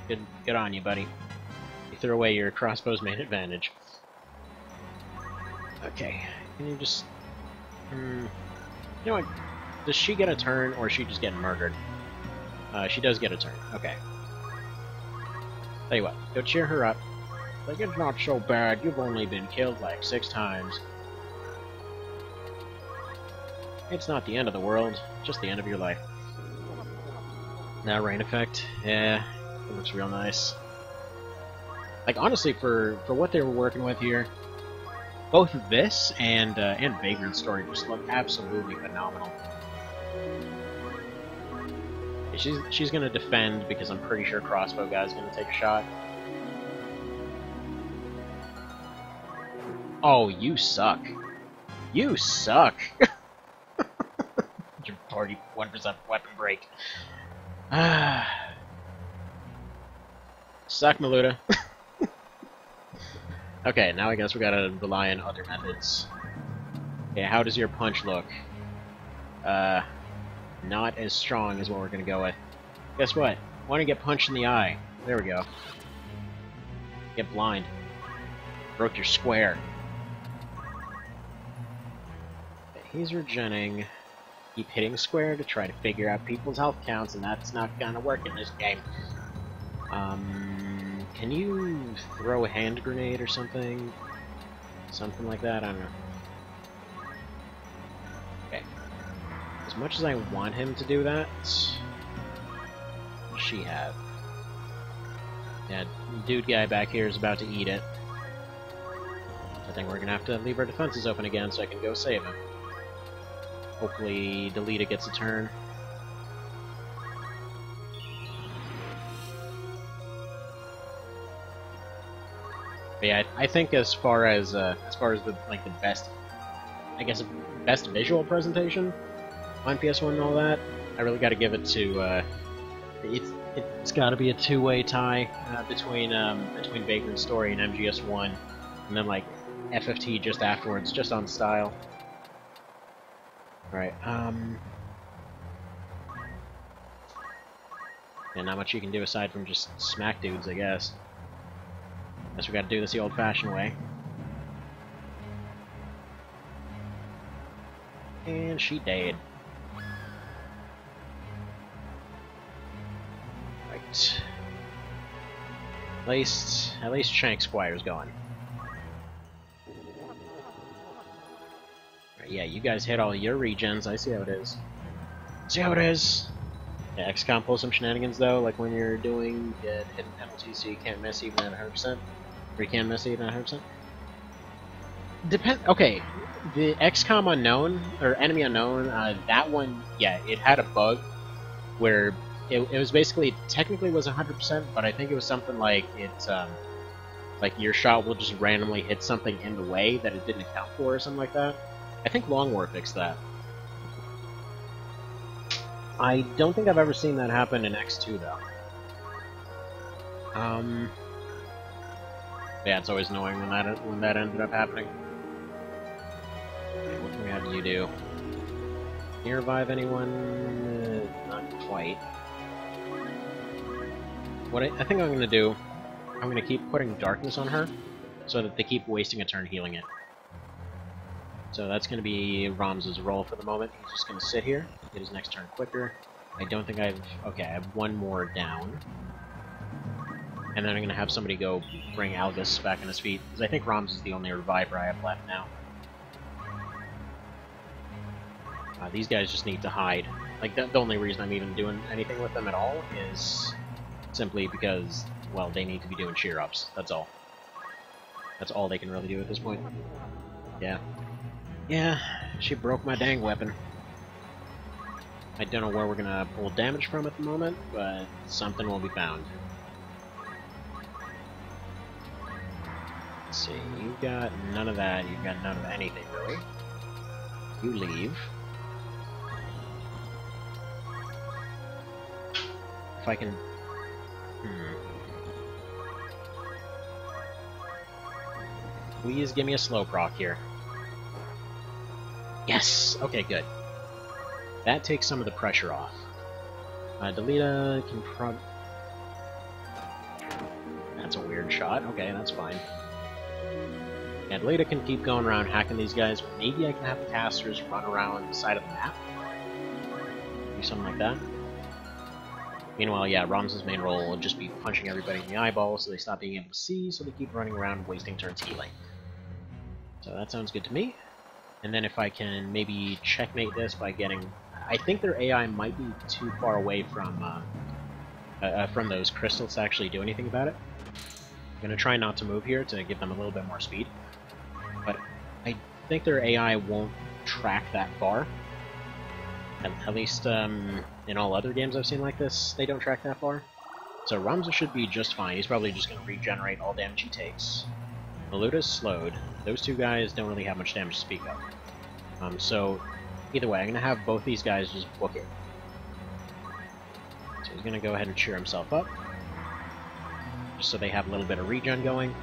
good on you, buddy. You threw away your crossbow's main advantage. Okay, can you just... you know what? Does she get a turn, or is she just getting murdered? She does get a turn. Okay. Tell you what, go cheer her up. Like, it's not so bad, you've only been killed like 6 times. It's not the end of the world, just the end of your life. That rain effect, yeah, it looks real nice. Like, honestly, for what they were working with here, both this and Vagrant's story just look absolutely phenomenal. She's gonna defend because I'm pretty sure crossbow guy's gonna take a shot. Oh, you suck. You suck. Your 41% weapon break. Suck, Maluda. Okay, now I guess we gotta rely on other methods. Okay, how does your punch look? Not as strong as what we're gonna go with. Guess what? Why don't you get punched in the eye? There we go. Get blind. Broke your square. Okay, he's regenning. Keep hitting square to try to figure out people's health counts, and that's not gonna work in this game. Can you throw a hand grenade or something? Something like that? I don't know. Okay. As much as I want him to do that, what does she have? Yeah, dude guy back here is about to eat it. I think we're gonna have to leave our defenses open again so I can go save him. Hopefully Delita gets a turn. But yeah, I think as far as the best, I guess, best visual presentation on PS1 and all that, I really got to give it to it's got to be a two-way tie between Vagrant's story and MGS1, and then like FFT just afterwards, just on style. All right, and not much you can do aside from just smack dudes, I guess. Guess we gotta do this the old-fashioned way. And she died. Right. At least Shank Squire's going. Right, yeah, you guys hit all your regens. I see how it is. See how it is. Yeah, XCOM pulls some shenanigans though, like when you're doing hidden penalties, so you can't miss even at 100%. Or you can miss even at 100%. Okay, the XCOM Unknown, or Enemy Unknown, that one, yeah, it had a bug where it was basically, technically was 100%, but I think it was something like like your shot will just randomly hit something in the way that it didn't account for or something like that. I think Long War fixed that. I don't think I've ever seen that happen in X2 though. Yeah, it's always annoying when that ended up happening. Okay, what can we have you do? Can you revive anyone? Not quite. What I think I'm gonna do, I'm gonna keep putting darkness on her, so that they keep wasting a turn healing it. So that's gonna be Ramza's role for the moment. He's just gonna sit here, get his next turn quicker. I don't think okay, I have one more down. And then I'm going to have somebody go bring Algus back on his feet, because I think Ramza is the only reviver I have left now. These guys just need to hide. Like, the only reason I'm even doing anything with them at all is simply because, well, they need to be doing cheer-ups. That's all. That's all they can really do at this point. Yeah. Yeah, She broke my dang weapon. I don't know where we're gonna pull damage from at the moment, but something will be found. Let's see, you've got none of that, you've got none of anything, really. You leave. If I can... Please give me a slow proc here. Yes! Okay, good. That takes some of the pressure off. Delita can That's a weird shot. Okay, that's fine. Yeah, Delita can keep going around hacking these guys. Maybe I can have the casters run around the side of the map. Do something like that. Meanwhile, yeah, Ramza's main role will just be punching everybody in the eyeball so they stop being able to see, so they keep running around wasting turns healing. So that sounds good to me. And then if I can maybe checkmate this by getting... I think their AI might be too far away from those crystals to actually do anything about it. I'm going to try not to move here to give them a little bit more speed. But I think their AI won't track that far. At least in all other games I've seen like this, they don't track that far. So Ramza should be just fine. He's probably just going to regenerate all damage he takes. Maluta's slowed. Those two guys don't really have much damage to speak of. So either way, I'm going to have both these guys just book it. So he's going to go ahead and cheer himself up. Just so they have a little bit of regen going.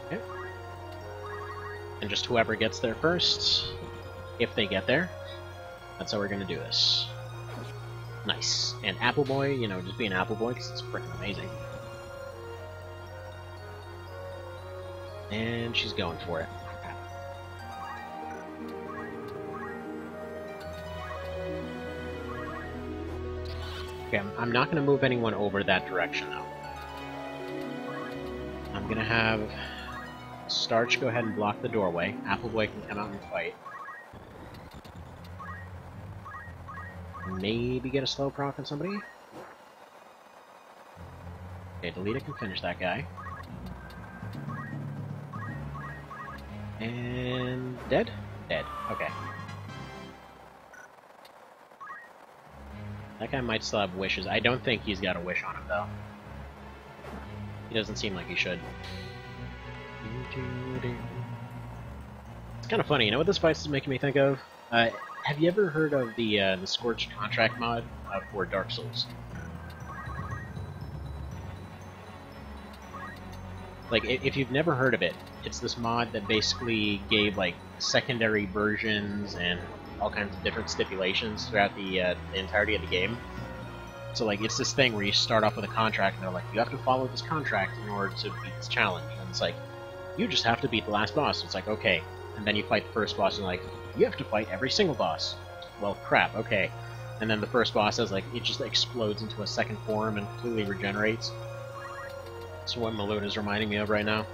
Okay. And just whoever gets there first, if they get there, that's how we're going to do this. Nice. And Apple Boy, you know, just being Apple Boy, because it's freaking amazing. And she's going for it. Okay, I'm not going to move anyone over that direction, though. I'm going to have Starch go ahead and block the doorway. Apple Boy can come out and fight. Maybe get a slow proc on somebody. Okay, Delita can finish that guy. And... dead? Dead. Okay. That guy might still have wishes. I don't think he's got a wish on him, though. He doesn't seem like he should. It's kind of funny, you know what this fight is making me think of? Have you ever heard of the Scorched Contract mod for Dark Souls? Like, if you've never heard of it, it's this mod that basically gave, like, secondary versions and all kinds of different stipulations throughout the entirety of the game. So, like, it's this thing where you start off with a contract, and they're like, you have to follow this contract in order to beat this challenge. And it's like, you just have to beat the last boss. It's like, okay. And then you fight the first boss, and like, you have to fight every single boss. Well, crap, okay. And then the first boss has, like, it just explodes into a second form and completely regenerates. That's what Malota is reminding me of right now.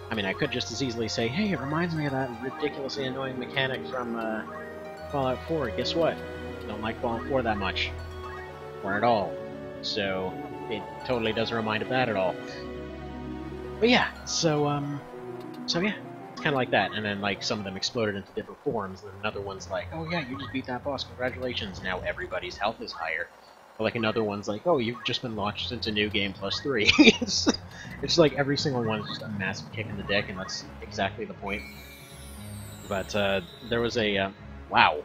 I mean, I could just as easily say, hey, it reminds me of that ridiculously annoying mechanic from Fallout 4. Guess what? Don't like Fallout 4 that much. Or at all. So, it totally doesn't remind of that at all. But yeah, so yeah. It's kind of like that, and then like some of them exploded into different forms, and another one's like, oh yeah, you just beat that boss, congratulations, now everybody's health is higher. Or like another one's like, oh, you've just been launched into New Game +3. It's like every single one is just a massive kick in the dick, and that's exactly the point. But there was a, wow,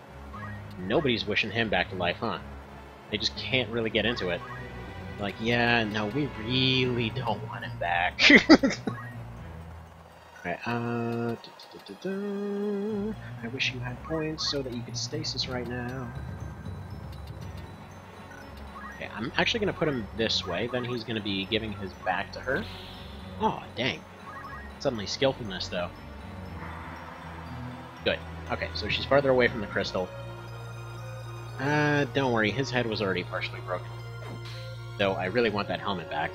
nobody's wishing him back to life, huh? They just can't really get into it. Like, yeah, no, we really don't want him back. Alright, I wish you had points so that you could stasis right now. Okay, I'm actually going to put him this way, then he's going to be giving his back to her. Oh, dang. Suddenly skillfulness, though. Good. Okay, so she's farther away from the crystal. Don't worry, his head was already partially broken. Though I really want that helmet back.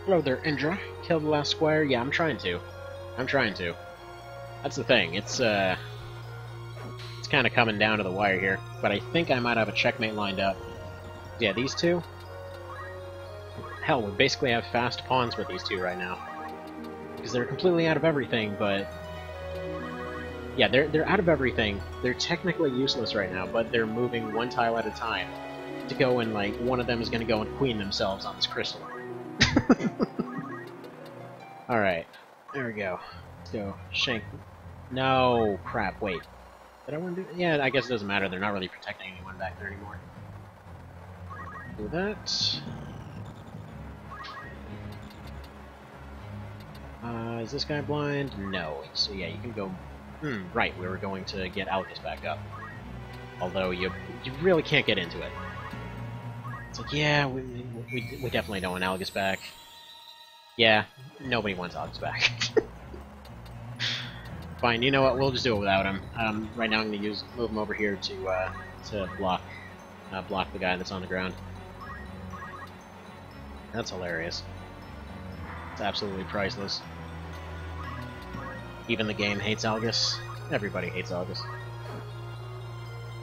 Hello there, Indra. Kill the last squire? Yeah, I'm trying to. That's the thing, it's kind of coming down to the wire here. But I think I might have a checkmate lined up. Yeah, these two. hell, we basically have fast pawns with these two right now. Because they're completely out of everything, but... Yeah, they're out of everything. They're technically useless right now, but they're moving one tile at a time to go and, like, one of them is going to go and queen themselves on this crystal. Alright, there we go. Let's go. Shank. No! Crap, wait. Did I want to do... Yeah, I guess it doesn't matter. They're not really protecting anyone back there anymore. Do that. Is this guy blind? No. So yeah, you can go... right, we were going to get Algus back up. Although you really can't get into it. It's like, yeah, we definitely don't want Algus back. Yeah, nobody wants Algus back. Fine, you know what, we'll just do it without him. Right now I'm going to move him over here to block the guy that's on the ground. That's hilarious. It's absolutely priceless. Even the game hates Algus. Everybody hates Algus.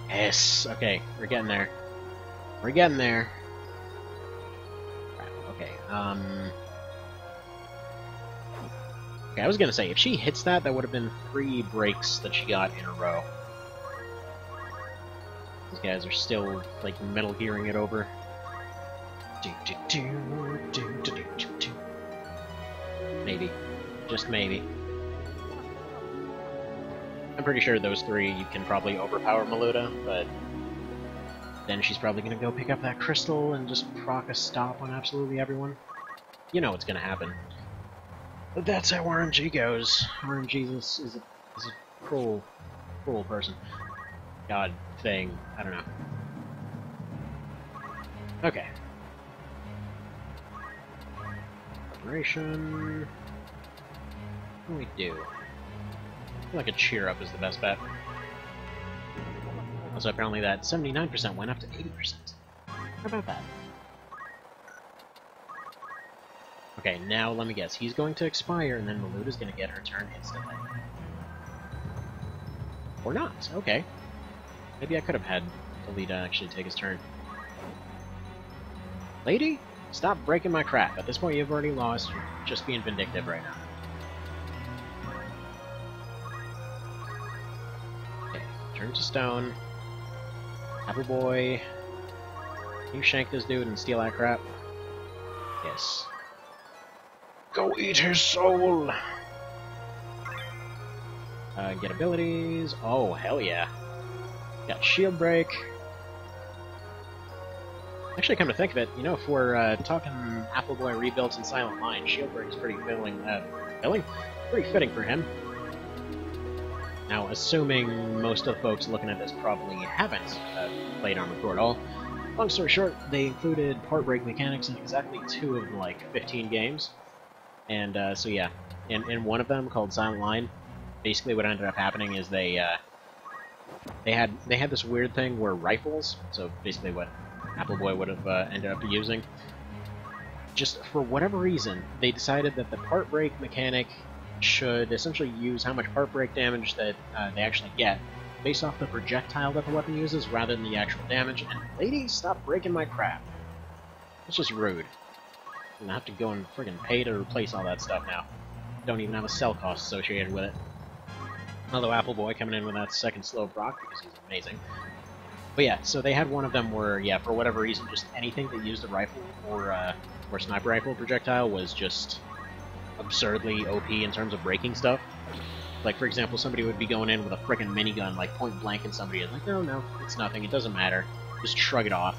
Yes! Okay, we're getting there. We're getting there. Okay, okay, I was gonna say, if she hits that, that would have been 3 breaks that she got in a row. These guys are still, like, Metal Gearing it over. Maybe. Just maybe. I'm pretty sure those 3 you can probably overpower Maluda, but then she's probably gonna go pick up that crystal and just proc a stop on absolutely everyone. You know what's gonna happen. But that's how RNG goes. RNG is a cruel person. God thing. I don't know. Okay. Preparation. What do we do? I feel like a cheer up is the best bet. Also, apparently that 79% went up to 80%. How about that? Okay, now let me guess. He's going to expire, and then Maluda's going to get her turn instantly. Or not. Okay. Maybe I could have had Alita actually take his turn. Lady? Stop breaking my crap. At this point, you've already lost. You're just being vindictive right now. Okay, turn to stone. Apple Boy. Can you shank this dude and steal that crap? Yes. Go eat his soul! Get abilities. Oh, hell yeah. Got shield break. Actually, come to think of it, you know, if we're talking Apple Boy rebuilds and Silent Line, shield break is pretty pretty fitting for him. Now, assuming most of the folks looking at this probably haven't played Armored Core at all, long story short, they included part break mechanics in exactly 2 of, like, 15 games. And, so yeah, in one of them, called Silent Line, basically what ended up happening is they had this weird thing where rifles, so basically what Apple Boy would have ended up using, just for whatever reason, they decided that the part break mechanic should essentially use how much part break damage that they actually get based off the projectile that the weapon uses rather than the actual damage. And ladies, stop breaking my crap. It's just rude. I'm gonna have to go and friggin' pay to replace all that stuff now. Don't even have a sell cost associated with it. Although Apple Boy coming in with that second slow proc because he's amazing. But yeah, so they had one of them where, yeah, for whatever reason, just anything that used a rifle or sniper rifle projectile was just absurdly OP in terms of breaking stuff. Like, for example, somebody would be going in with a frickin' minigun, like, point blank, and somebody is like, no, it's nothing, it doesn't matter. Just shrug it off.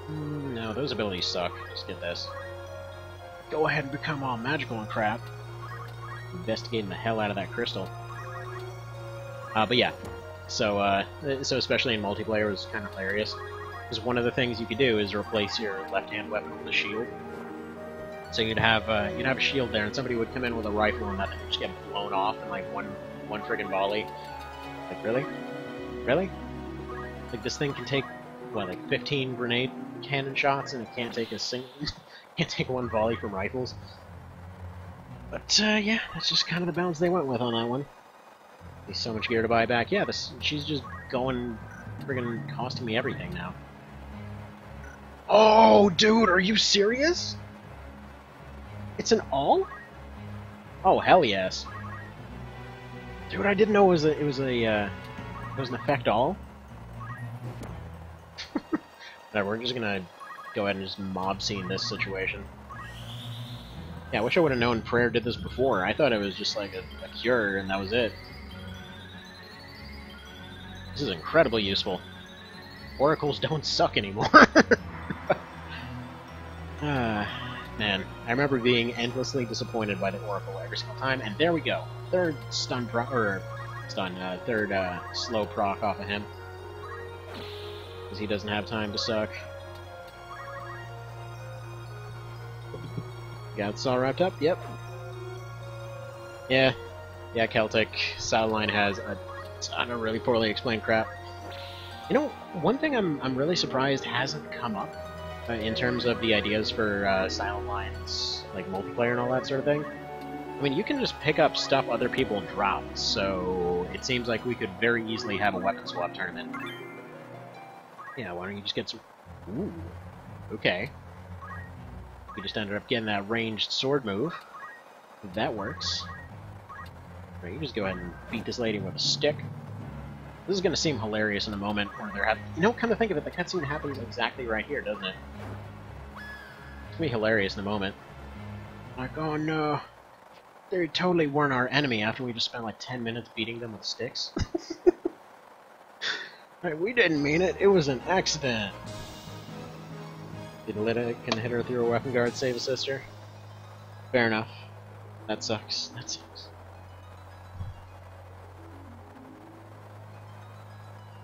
No, those abilities suck. Just get this. Go ahead and become all magical and crap. Investigating the hell out of that crystal. But yeah, so especially in multiplayer, it was kind of hilarious. Because one of the things you could do is replace your left-hand weapon with a shield. So you'd have a shield there, and somebody would come in with a rifle, and nothing would just get blown off in like one friggin' volley. Like, really? Really? Like, this thing can take what, like 15 grenade cannon shots, and it can't take can't take one volley from rifles. But yeah, that's just kind of the balance they went with on that one. There's so much gear to buy back. Yeah, she's just going friggin' costing me everything now. Oh, dude, are you serious? It's an all? Oh, hell yes. Dude, I didn't know it was an effect all. Alright, we're just gonna go ahead and just mob scene this situation. Yeah, I wish I would have known Prayer did this before. I thought it was just like a cure and that was it. This is incredibly useful. Oracles don't suck anymore. Man, I remember being endlessly disappointed by the Oracle every single time, and there we go. Third stun third slow proc off of him. Because he doesn't have time to suck. Got this all wrapped up? Yep. Yeah, Celtic. Saddleline has a ton of really poorly explained crap. You know, one thing I'm really surprised hasn't come up in terms of the ideas for Silent Lines, like multiplayer and all that sort of thing. I mean, you can just pick up stuff other people drop, so it seems like we could very easily have a weapon swap tournament. Yeah, why don't you just get some... Ooh, okay. We just ended up getting that ranged sword move. That works. Right, you just go ahead and beat this lady with a stick. This is going to seem hilarious in a moment where they're having... You know, come to think of it, the cutscene happens exactly right here, doesn't it? It's going to be hilarious in a moment. Like, oh no, they totally weren't our enemy after we just spent like 10 minutes beating them with sticks. Right, we didn't mean it, it was an accident. Did Lita can hit her through a weapon guard, save a sister? Fair enough. That sucks. That sucks.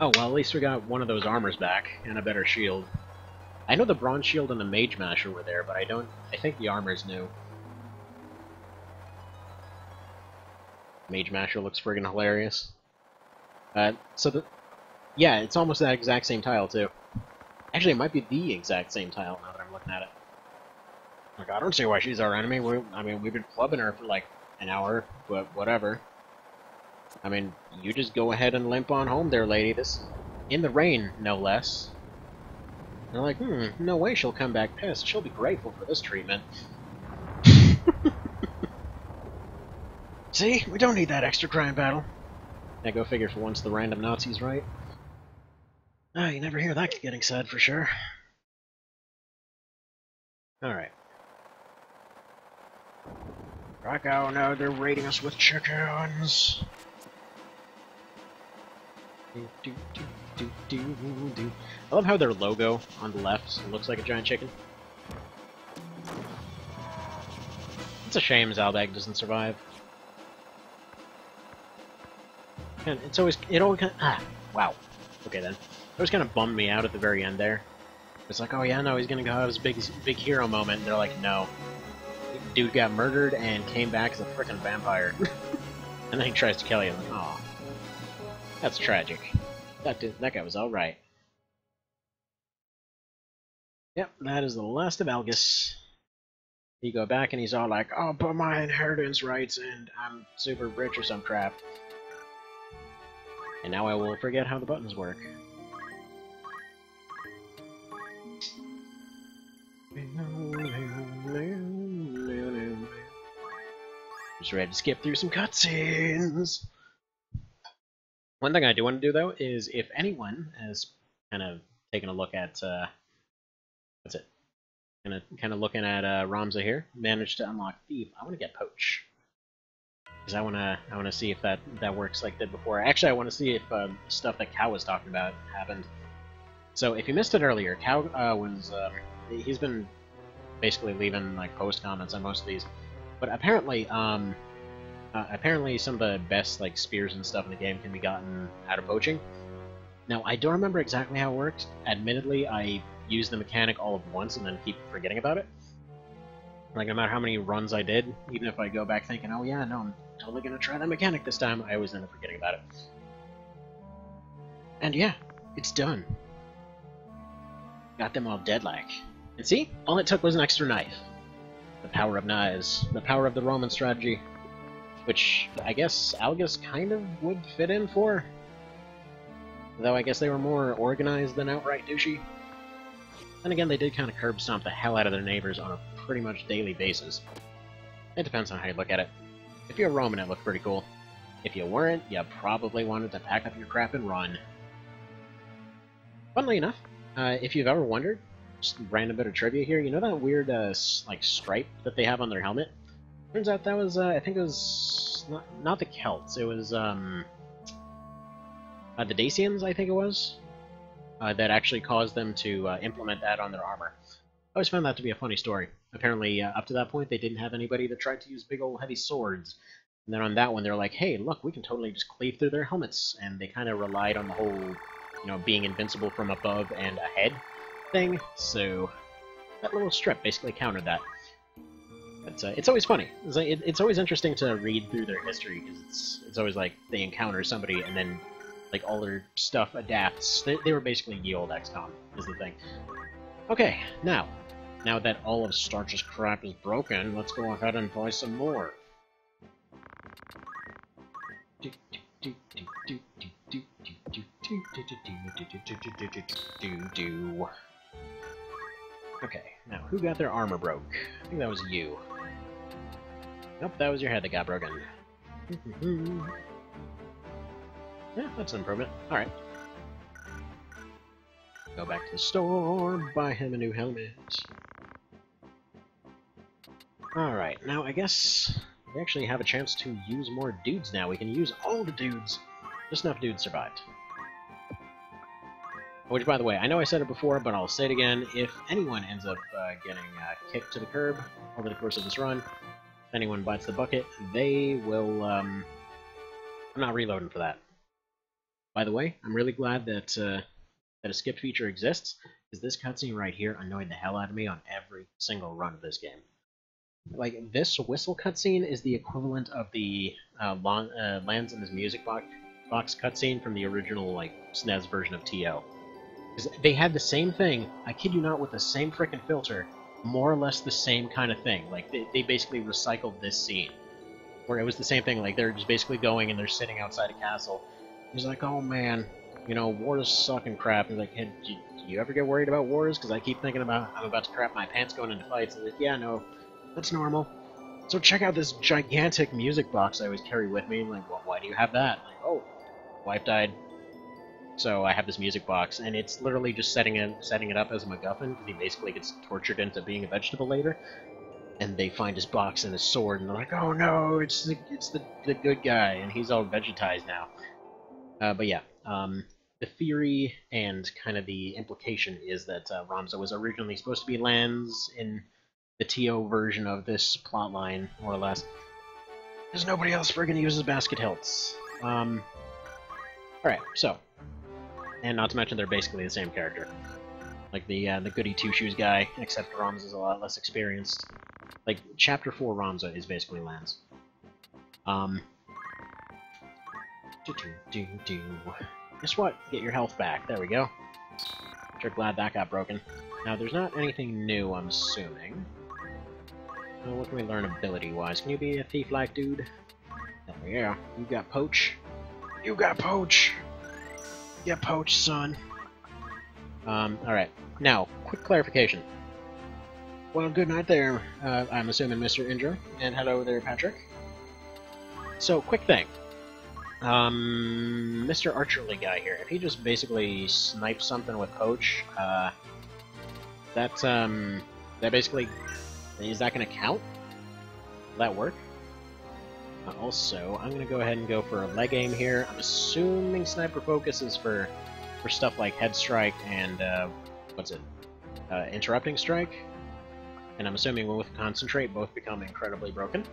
Oh, well, at least we got one of those armors back, and a better shield. I know the bronze shield and the mage masher were there, but I think the armor's new. Mage masher looks friggin' hilarious. Yeah, it's almost that exact same tile, too. Actually, it might be the exact same tile, now that I'm looking at it. Like, I don't see why she's our enemy. We've been clubbing her for, like, an hour, but whatever. I mean, you just go ahead and limp on home there, lady. This... in the rain, no less. And they're like, no way she'll come back pissed. She'll be grateful for this treatment. See? We don't need that extra crime battle. Yeah, go figure for once the random Nazi's right. Ah, you never hear that getting said for sure. Alright. Oh no, they're raiding us with chickens. I love how their logo on the left looks like a giant chicken. It's a shame Zalbag doesn't survive. And it's always... wow. Okay then. It always kind of bummed me out at the very end there. It's like, oh yeah, no, he's gonna go have his big hero moment. And they're like, no. Dude got murdered and came back as a frickin' vampire. And then he tries to kill you. Like, aw. That's tragic. That guy was alright. Yep, that is the last of Algus. You go back and he's all like, oh, but my inheritance rights and I'm super rich or some crap. And now I will forget how the buttons work. Just ready to skip through some cutscenes. One thing I do want to do though is if anyone has kind of taken a look at what's it? Kind of looking at Ramza here, managed to unlock Thief. I want to get Poach because I want to see if that works like it did before. Actually, I want to see if stuff that Cow was talking about happened. So if you missed it earlier, Cow was he's been basically leaving like post comments on most of these, but apparently apparently some of the best like spears and stuff in the game can be gotten out of poaching. Now I don't remember exactly how it worked. Admittedly, I used the mechanic all at once and then keep forgetting about it. Like no matter how many runs I did, even if I go back thinking, oh yeah, no, I'm totally gonna try that mechanic this time, I always end up forgetting about it. And yeah, it's done. Got them all dead-like. And see? All it took was an extra knife. The power of knives. The power of the Roman strategy. Which, I guess, Algus kind of would fit in for. Though I guess they were more organized than outright douchey. Then again, they did kind of curb stomp the hell out of their neighbors on a pretty much daily basis. It depends on how you look at it. If you're Roman, it looked pretty cool. If you weren't, you probably wanted to pack up your crap and run. Funnily enough, if you've ever wondered, just a random bit of trivia here, you know that weird, like, stripe that they have on their helmet? Turns out that was, I think it was, not the Celts, it was, the Dacians, I think it was, that actually caused them to implement that on their armor. I always found that to be a funny story. Apparently, up to that point, they didn't have anybody that tried to use big old heavy swords. And then on that one, they're like, hey, look, we can totally just cleave through their helmets. And they kind of relied on the whole, you know, being invincible from above and ahead thing. So that little strip basically countered that. But it's always funny. It's always interesting to read through their history, because it's always like they encounter somebody and then like all their stuff adapts. They were basically ye old XCOM, is the thing. Okay, now that all of Starch's crap is broken, let's go ahead and buy some more. Okay, now who got their armor broke? I think that was you. Nope, that was your head that got broken. Yeah, that's an improvement. Alright. Go back to the store, buy him a new helmet. Alright, now I guess we actually have a chance to use more dudes now. We can use all the dudes. Just enough dudes survived. Which, by the way, I know I said it before, but I'll say it again. If anyone ends up getting kicked to the curb over the course of this run, if anyone bites the bucket, they will... I'm not reloading for that. By the way, I'm really glad that that a skip feature exists, because this cutscene right here annoyed the hell out of me on every single run of this game. Like, this whistle cutscene is the equivalent of the Lands in This Music Box cutscene from the original, like, SNES version of TO. Because they had the same thing, I kid you not, with the same frickin' filter, more or less the same kind of thing. Like, they basically recycled this scene. Where it was the same thing, like, they're just basically going and they're sitting outside a castle. He's like, oh man, you know, wars suck and crap. He's like, hey, do you ever get worried about wars? Because I keep thinking about, I'm about to crap my pants going into fights. And like, yeah, no, that's normal. So check out this gigantic music box I always carry with me. I'm like, well, why do you have that? Like, oh, wife died. So I have this music box, and it's literally just setting it up as a MacGuffin, because he basically gets tortured into being a vegetable later. And they find his box and his sword, and they're like, oh no, it's the good guy, and he's all vegetized now. But yeah, the theory and kind of the implication is that Ramza was originally supposed to be Lands in the TO version of this plotline, more or less. Because nobody else friggin' uses basket hilts. Alright, so. And not to mention they're basically the same character. Like the goody two-shoes guy, except Ramza's a lot less experienced. Like, Chapter 4 Ramza is basically Lands. Guess what? Get your health back. There we go. Sure glad that got broken. Now, there's not anything new, I'm assuming. Well, what can we learn ability-wise? Can you be a thief-like dude? Oh, yeah. You got poach. You got poach! You poach, son. Alright. Now, quick clarification. Well, good night there, I'm assuming Mr. Indra, and hello there, Patrick. So, quick thing. Mr. Archerly guy here, if he just basically snipes something with poach, that basically, is that gonna count? Will that work? Also, I'm gonna go ahead and go for a leg aim here. I'm assuming sniper focus is for stuff like head strike and, interrupting strike? And I'm assuming with concentrate, both become incredibly broken.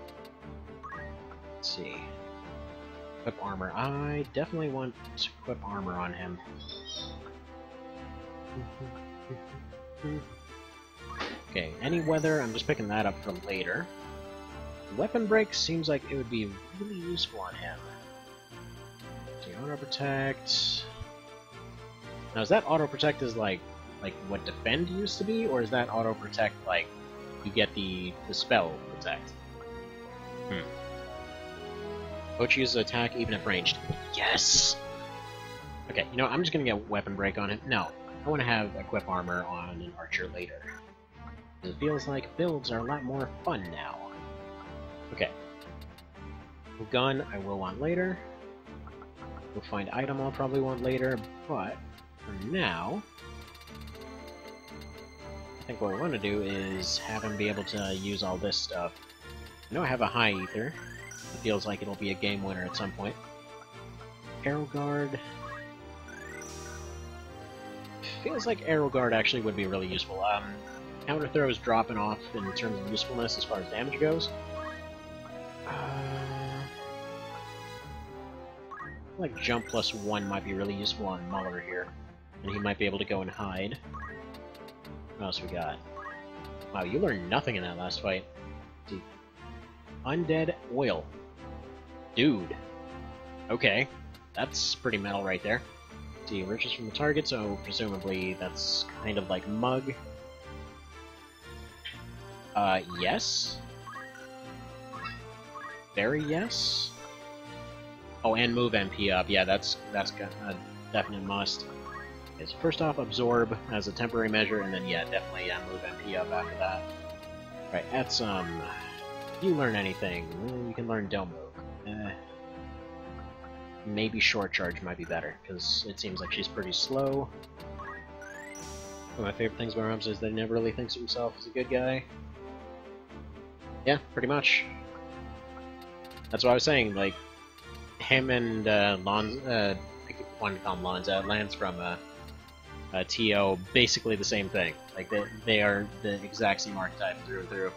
Let's see. Equip armor. I definitely want to equip armor on him. Okay, any weather, I'm just picking that up for later. Weapon break seems like it would be really useful on him. Okay, auto protect. Now, is that auto protect is like what defend used to be, or is that auto protect like you get the spell protect? Poach uses attack even if ranged. Yes! Okay, you know, I'm just gonna get weapon break on him. No, I I want to have equip armor on an archer later. It feels like builds are a lot more fun now. Okay. Gun I will want later. We'll find item I'll probably want later, but for now, I think what we want to do is have him be able to use all this stuff. I know I have a high ether. It feels like it'll be a game winner at some point. Arrow Guard. Feels like Arrow Guard actually would be really useful. Counter throw is dropping off in terms of usefulness as far as damage goes. Like jump +1 might be really useful on Muller here, and he might be able to go and hide. What else we got? Wow, you learned nothing in that last fight. See. Undead Oil. Dude. Okay. That's pretty metal right there. See, riches from the target, so presumably that's kind of like Mug. Yes? Very yes? Oh, and move MP up. Yeah, that's a definite must. Okay, so first off, absorb as a temporary measure, and then yeah, definitely move MP up after that. Right, at you learn anything, you can learn don't move. Maybe short charge might be better, because it seems like she's pretty slow. One of my favorite things about Ramza is that he never really thinks of himself as a good guy. Yeah, pretty much. That's what I was saying, like, him and I wanted to call him Lance from TO, basically the same thing. Like, they are the exact same archetype through and through.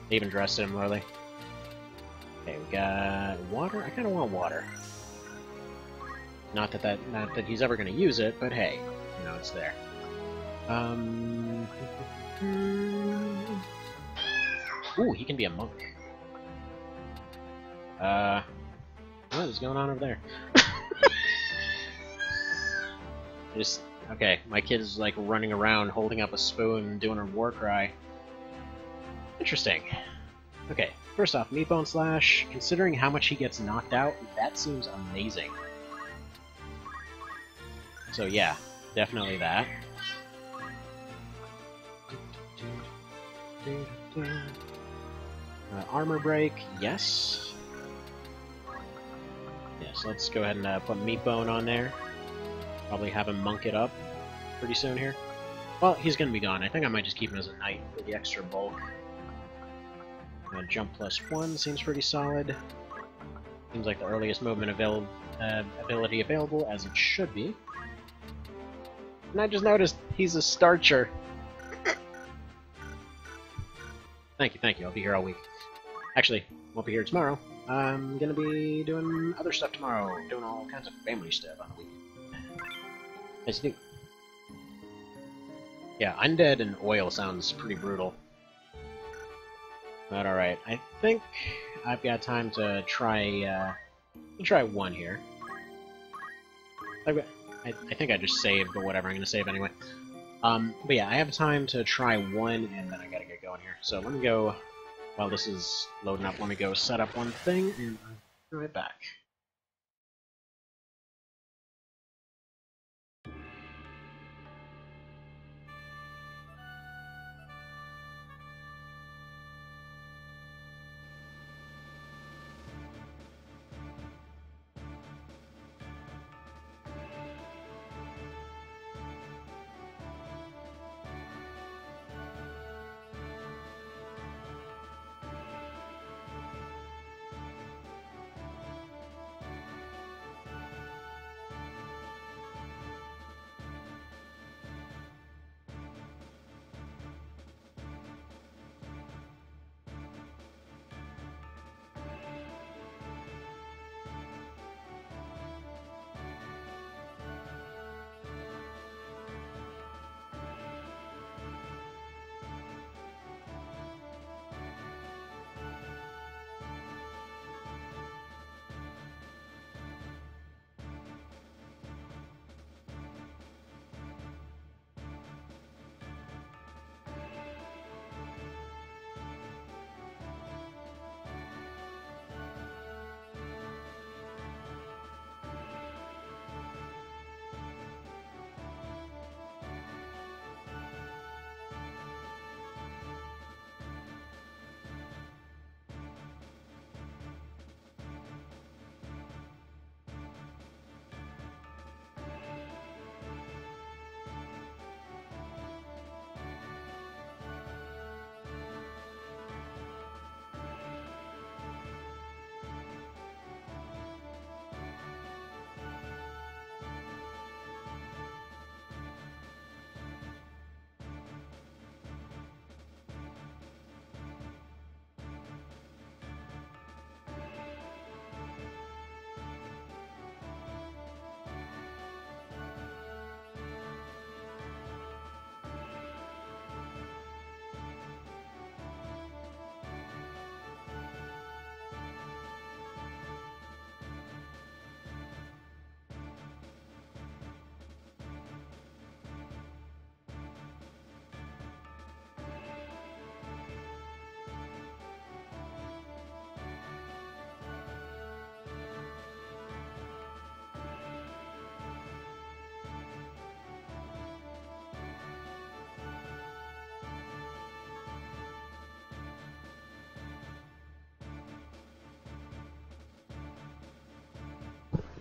They even dress similarly. Okay, we got water. I kind of want water. Not that he's ever going to use it, but hey, you know, it's there. Ooh, he can be a monk. What is going on over there? Okay, my kid's like running around holding up a spoon doing her war cry. Interesting. Okay, first off, Meatbone Slash. Considering how much he gets knocked out, that seems amazing. So yeah, definitely that. Armor break, yes. Yes, let's go ahead and put Meatbone on there. Probably have him monk it up pretty soon here. Well, he's gonna be gone. I think I might just keep him as a knight for the extra bulk. Jump +1 seems pretty solid. Seems like the earliest movement ability available, as it should be. And I just noticed he's a starcher. Thank you, I'll be here all week. Actually, won't be here tomorrow. I'm gonna be doing other stuff tomorrow, doing all kinds of family stuff on the weekend. As you do. Yeah, Undead and Oil sounds pretty brutal. But alright, I think I've got time to try, one here. I think I just saved, or whatever, I'm gonna save anyway. But yeah, I have time to try one, and then I gotta get going here. So let me go, while this is loading up, let me go set up one thing, and I'll be right back.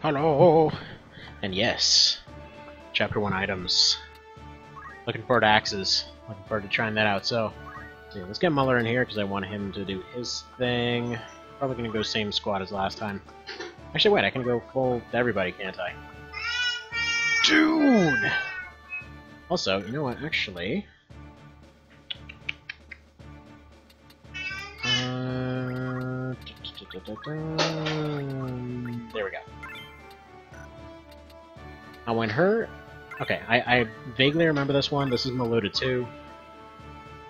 Hello! And yes, Chapter 1 items. Looking forward to axes. Looking forward to trying that out. So, let's get Muller in here because I want him to do his thing. Probably gonna go same squad as last time. Actually, wait, I can go full everybody, can't I? Dude! Also, you know what, actually... there we go. Now when her... Okay, I vaguely remember this one. This is Maluda 2.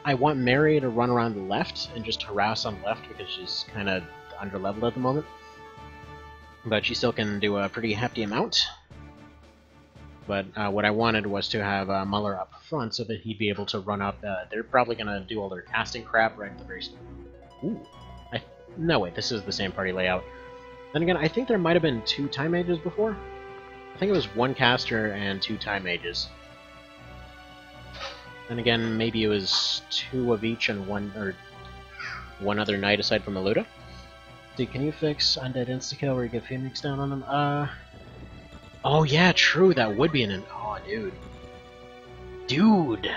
I want Mary to run around the left and just harass on the left because she's kind of underleveled at the moment. But she still can do a pretty hefty amount. But what I wanted was to have Muller up front so that he'd be able to run up. They're probably going to do all their casting crap right at the very start. Ooh. No, wait, this is the same party layout. Then again, I think there might have been 2 time mages before. I think it was 1 caster and 2 time mages. Then again, maybe it was 2 of each and one other knight aside from Maluda. Dude, can you fix undead insta-kill where you get Phoenix down on them? Oh yeah, true, that would be an... Oh, dude. Dude!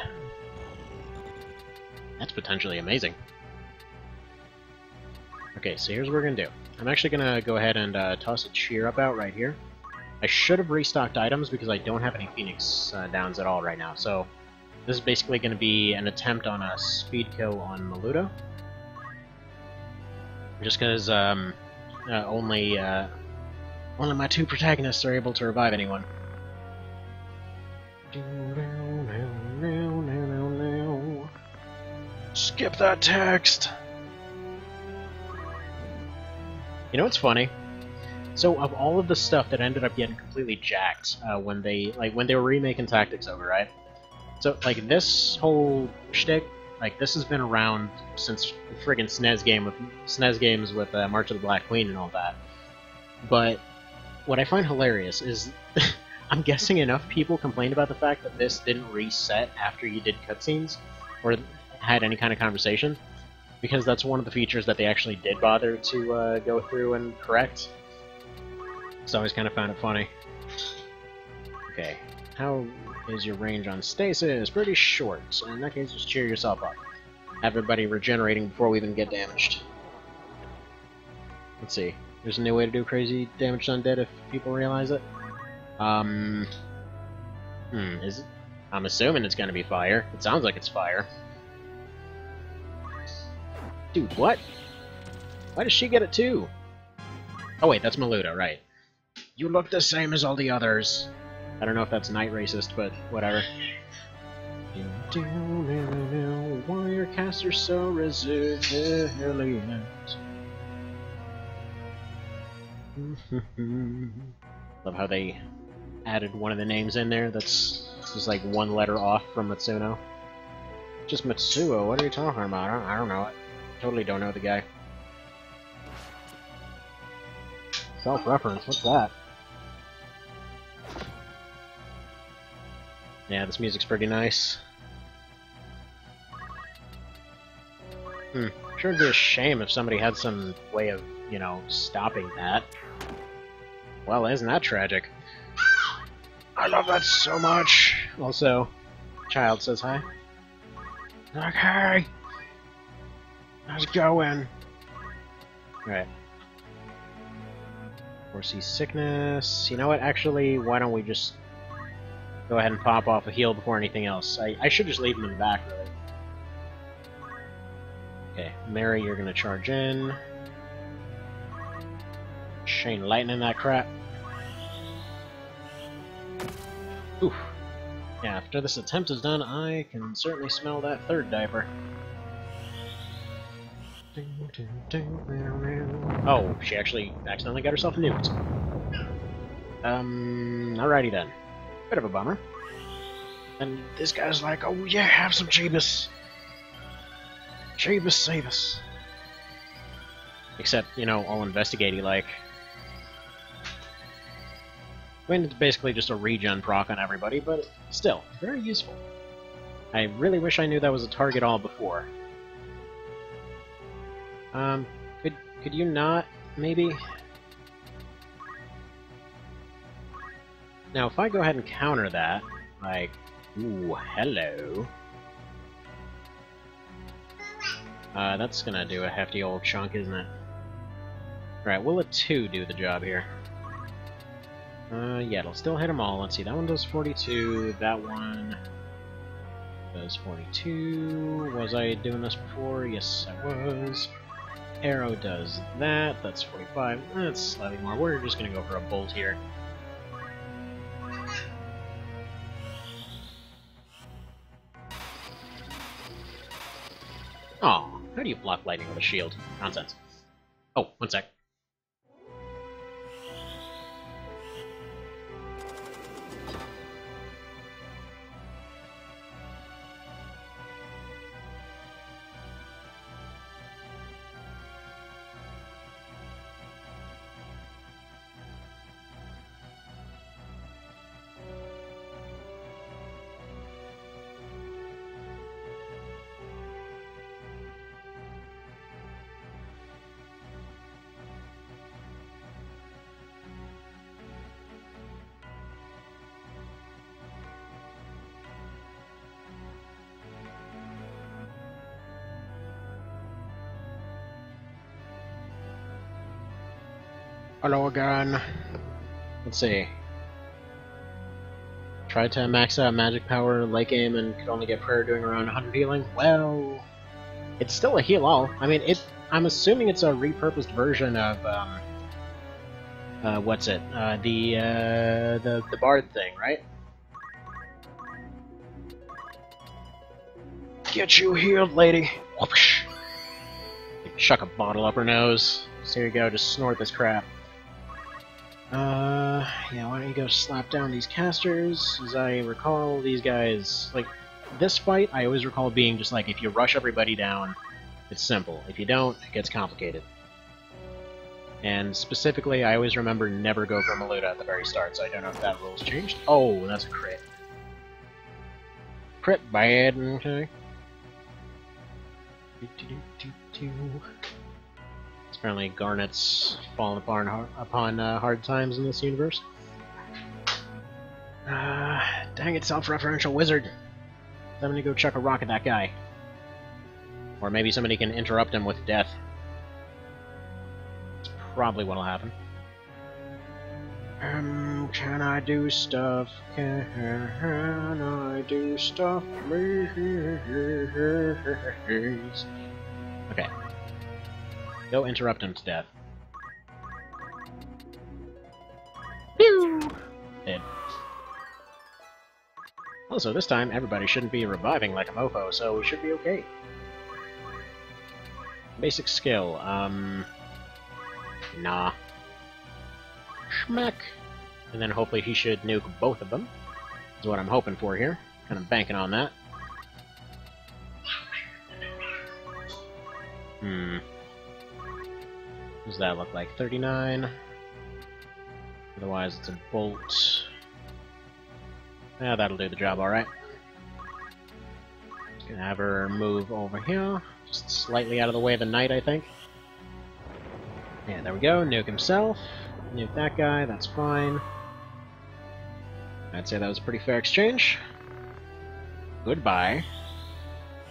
That's potentially amazing. Okay, so here's what we're gonna do. I'm actually gonna go ahead and toss a cheer up out right here. I should have restocked items because I don't have any Phoenix downs at all right now, so this is basically gonna be an attempt on a speed kill on Maluda. Just because only my 2 protagonists are able to revive anyone. Skip that text! You know what's funny? So of all of the stuff that ended up getting completely jacked when they were remaking Tactics over, right? So like this whole shtick, like this has been around since friggin' SNES games with March of the Black Queen and all that. But what I find hilarious is I'm guessing enough people complained about the fact that this didn't reset after you did cutscenes or had any kind of conversation, because that's one of the features that they actually did bother to go through and correct. So I always kind of found it funny. Okay, how is your range on stasis? Pretty short, so in that case just cheer yourself up. Have everybody regenerating before we even get damaged. Let's see, there's a new way to do crazy damage to undead if people realize it. Is it? I'm assuming it's gonna be fire. It sounds like it's fire. Dude, what? Why does she get it too? Oh wait, that's Maluda, right. You look the same as all the others. I don't know if that's knight racist, but whatever. Why are your casters so resilient? Love how they added one of the names in there that's just like 1 letter off from Matsuno. Just Matsuo, what are you talking about? I don't know. I totally don't know the guy. Self-reference, what's that? Yeah, this music's pretty nice. Sure it'd be a shame if somebody had some way of, you know, stopping that. Well, isn't that tragic? I love that so much! Also, Child says hi. Like, hey! How's it going? Alright. Foresee sickness. You know what, actually, why don't we just go ahead and pop off a heal before anything else. I should just leave him in the back, really. Okay, Mary, you're gonna charge in. Chain lightning that crap. Oof. Yeah, after this attempt is done, I can certainly smell that 3rd diaper. Oh, she actually accidentally got herself nuked. Alrighty then. Bit of a bummer. And this guy's like, oh yeah, have some Jeebus. Jeebus save us. Except, you know, all investigaty like. I mean, it's basically just a regen proc on everybody, but still, very useful. I really wish I knew that was a target all before. Could you not, maybe? Now, if I go ahead and counter that, like, ooh, hello. That's gonna do a hefty old chunk, isn't it? Alright, will a 2 do the job here? Yeah, it'll still hit them all. Let's see, that one does 42, that one does 42. Was I doing this before? Yes, I was. Arrow does that, that's 45. That's slightly more. We're just gonna go for a bolt here. Aw, how do you block lightning with a shield? Nonsense. Oh, one sec. Hello again. Let's see. Tried to max out magic power late game and could only get prayer doing around 100 healing. Well, it's still a heal all. I mean, I'm assuming it's a repurposed version of what's it? The bard thing, right? Get you healed, lady. Whoosh. Chuck a bottle up her nose. So here you go. Just snort this crap. Yeah, why don't you go slap down these casters? As I recall, these guys, like, this fight, I always recall being just like, if you rush everybody down, it's simple. If you don't, it gets complicated. And specifically, I always remember never go for Maluda at the very start, so I don't know if that rule's changed. Oh, that's a crit. Crit bad, okay. Apparently Garnet's fallen upon hard times in this universe. Dang it, self-referential wizard. I'm gonna go chuck a rock at that guy. Or maybe somebody can interrupt him with death. That's probably what'll happen. Can I do stuff? Can I do stuff? Okay. Go interrupt him to death. Pew! Dead. Also, this time, everybody shouldn't be reviving like a mofo, so we should be okay. Basic skill, nah. Schmack! And then hopefully he should nuke both of them. Is what I'm hoping for here. Kind of banking on that. What does that look like? 39. Otherwise, it's a bolt. Yeah, that'll do the job alright. Gonna have her move over here. Just slightly out of the way of the knight, I think. Yeah, there we go. Nuke himself. Nuke that guy. That's fine. I'd say that was a pretty fair exchange. Goodbye.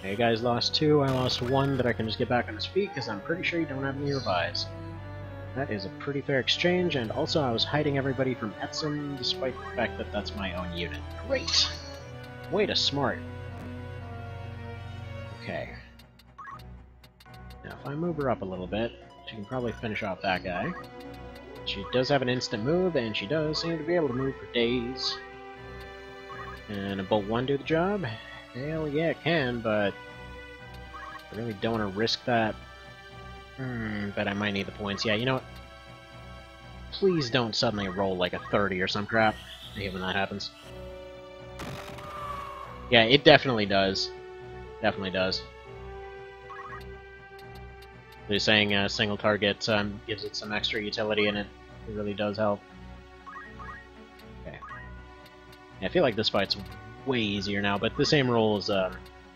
You guys lost 2, I lost 1 that I can just get back on his feet, because I'm pretty sure you don't have any revives. That is a pretty fair exchange, and also I was hiding everybody from Etsum, despite the fact that that's my own unit. Great! Way to smart. Okay. Now if I move her up a little bit, she can probably finish off that guy. She does have an instant move, and she does seem to be able to move for days. And a Bolt 1 do the job? Hell yeah, it can, but I really don't want to risk that. But I might need the points. Yeah, you know what? Please don't suddenly roll like a 30 or some crap. I hate when that happens. Yeah, it definitely does. Definitely does. They're saying single target gives it some extra utility, and it really does help. Okay. Yeah, I feel like this fight's way easier now, but the same rules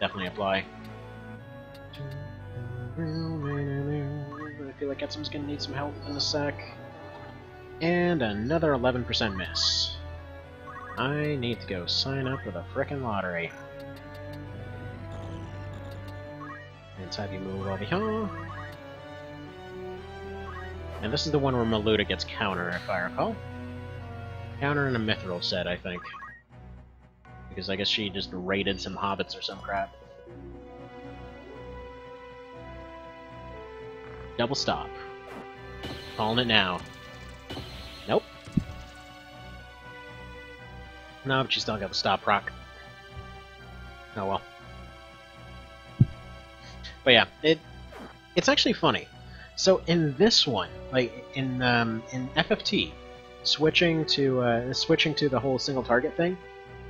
definitely apply. I feel like Etsum's gonna need some help in a sec. And another 11% miss. I need to go sign up for the frickin' lottery. And type you move over here. And this is the one where Maluda gets counter, if I recall. Counter and a mithril set, I think. Because I guess she just raided some hobbits or some crap. Double stop. Calling it now. Nope. No, but you still got the stop proc. Oh well. But yeah, it's actually funny. So in this one, like in FFT, switching to the whole single target thing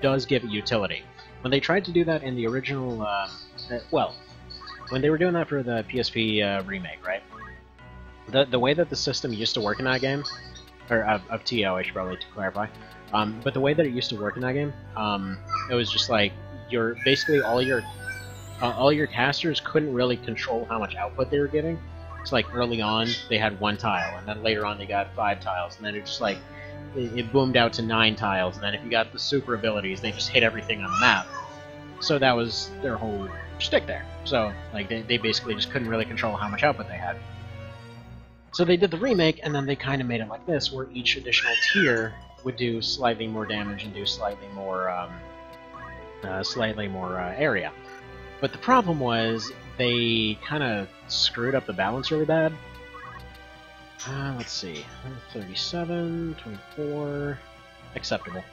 does give it utility. When they tried to do that in the original, well, when they were doing that for the PSP remake, right? The way that the system used to work in that game, or of TO, I should probably clarify. But the way that it used to work in that game, it was just like basically all your casters couldn't really control how much output they were getting. It's like early on they had 1 tile, and then later on they got 5 tiles, and then it just like it boomed out to 9 tiles, and then if you got the super abilities, they just hit everything on the map. So that was their whole shtick there. So like they basically just couldn't really control how much output they had. So they did the remake, and then they kind of made it like this, where each additional tier would do slightly more damage and do slightly more area. But the problem was they kind of screwed up the balance really bad. Let's see, 37, 24, acceptable.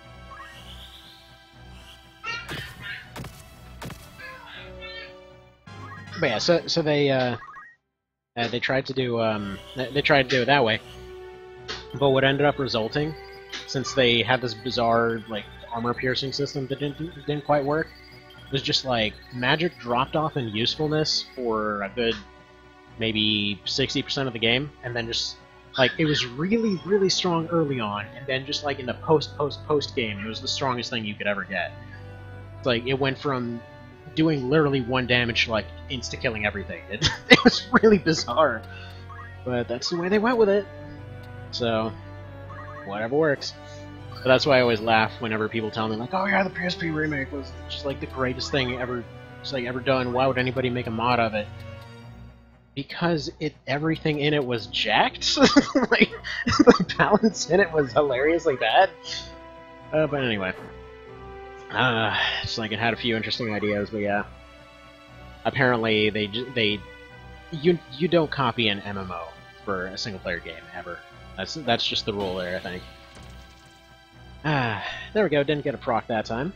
But yeah, so they tried to do it that way, but what ended up resulting, since they had this bizarre like armor piercing system that didn't quite work, was just like magic dropped off in usefulness for a good maybe 60% of the game, and then just like it was really strong early on, and then just like in the post game, it was the strongest thing you could ever get. It's like it went from doing literally 1 damage to like insta-killing everything. It was really bizarre, but that's the way they went with it. So whatever works. But that's why I always laugh whenever people tell me like, "Oh yeah, the PSP remake was just like the greatest thing ever done. Why would anybody make a mod of it?" Because everything in it was jacked. Like the balance in it was hilariously bad. But anyway, it's like it had a few interesting ideas, but yeah. Apparently, you don't copy an MMO for a single player game ever. That's just the rule there, I think. There we go, didn't get a proc that time.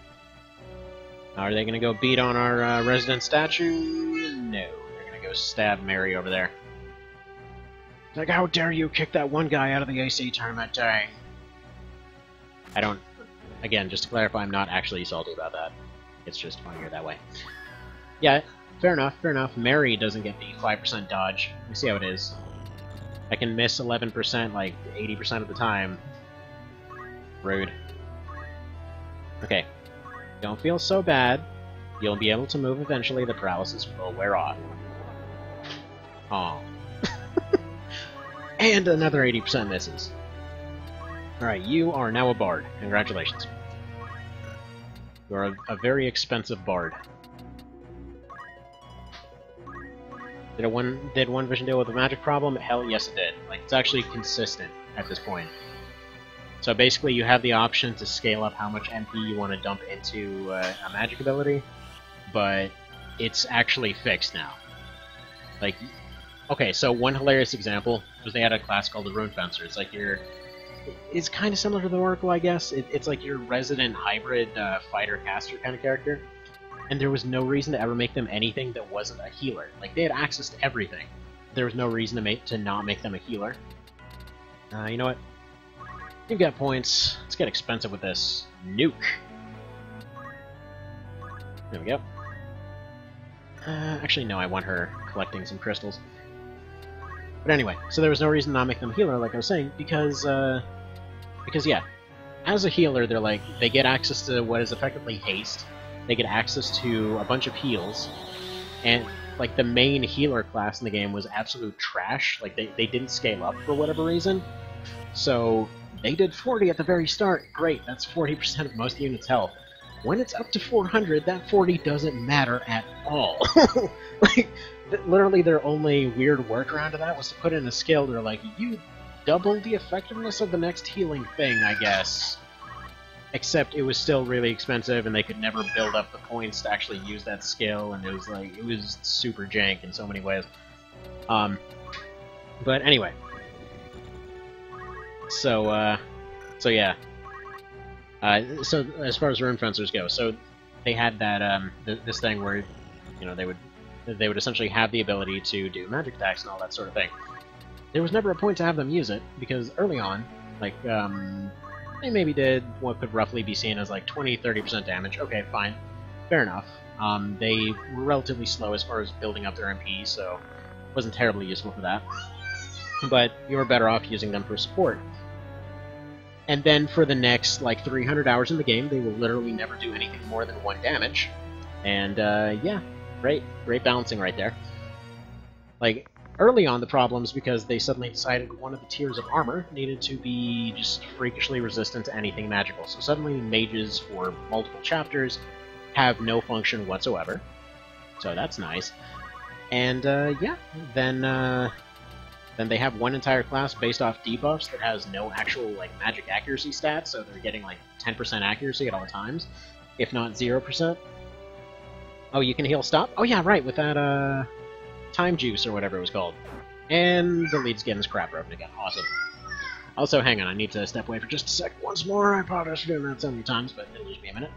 Are they gonna go beat on our resident statue? No, they're gonna go stab Mary over there. Like, how dare you kick that one guy out of the AC tournament, dang. I don't... Again, just to clarify, I'm not actually salty about that. It's just funnier that way. Yeah, fair enough. Mary doesn't get the 5% dodge. Let me see how it is. I can miss 11% like 80% of the time. Rude. Okay. Don't feel so bad. You'll be able to move eventually. The paralysis will wear off. Aw. And another 80% misses. Alright, you are now a bard. Congratulations. You are a very expensive bard. Did one vision deal with a magic problem? Hell yes it did. Like, it's actually consistent at this point. So basically you have the option to scale up how much MP you want to dump into a magic ability, but it's actually fixed now. Like, okay, so one hilarious example was they had a class called the Rune Fencer. It's like it's kind of similar to the Oracle, I guess. It's like your resident hybrid fighter-caster kind of character. And there was no reason to ever make them anything that wasn't a healer. Like, they had access to everything. There was no reason to not make them a healer. You know what? You've got points. Let's get expensive with this. Nuke. There we go. Actually, no, I want her collecting some crystals. But anyway, so there was no reason to not make them a healer, like I was saying, because yeah, as a healer, they get access to what is effectively haste. They get access to a bunch of heals, and like the main healer class in the game was absolute trash. Like they didn't scale up for whatever reason. So They did 40 at the very start. Great, that's 40% of most units' health. When it's up to 400, that 40 doesn't matter at all. Like, literally their only weird workaround to that was to put in a skill. They're like, you double the effectiveness of the next healing thing, I guess. Except it was still really expensive, and they could never build up the points to actually use that skill, and it was super jank in so many ways. But anyway. So yeah. So as far as rune fencers go, so they had that this thing where, you know, they would essentially have the ability to do magic attacks and all that sort of thing. There was never a point to have them use it, because early on, like, they maybe did what could roughly be seen as like 20-30% damage. Okay, fine. Fair enough. They were relatively slow as far as building up their MP, so it wasn't terribly useful for that. But you were better off using them for support. And then for the next, like, 300 hours in the game, they will literally never do anything more than 1 damage. And, yeah, great balancing right there. Like, early on, the problems because they suddenly decided one of the tiers of armor needed to be just freakishly resistant to anything magical. So suddenly mages for multiple chapters have no function whatsoever. So that's nice. And, yeah, then they have one entire class based off debuffs that has no actual, like, magic accuracy stats, so they're getting, like, 10% accuracy at all times, if not 0%. Oh, you can heal stop? Oh yeah, right, with that, time juice or whatever it was called. And the lead's getting his crap broken again. Awesome. Also, hang on, I need to step away for just a sec once more. I apologize for doing that so many times, but it'll just be a minute.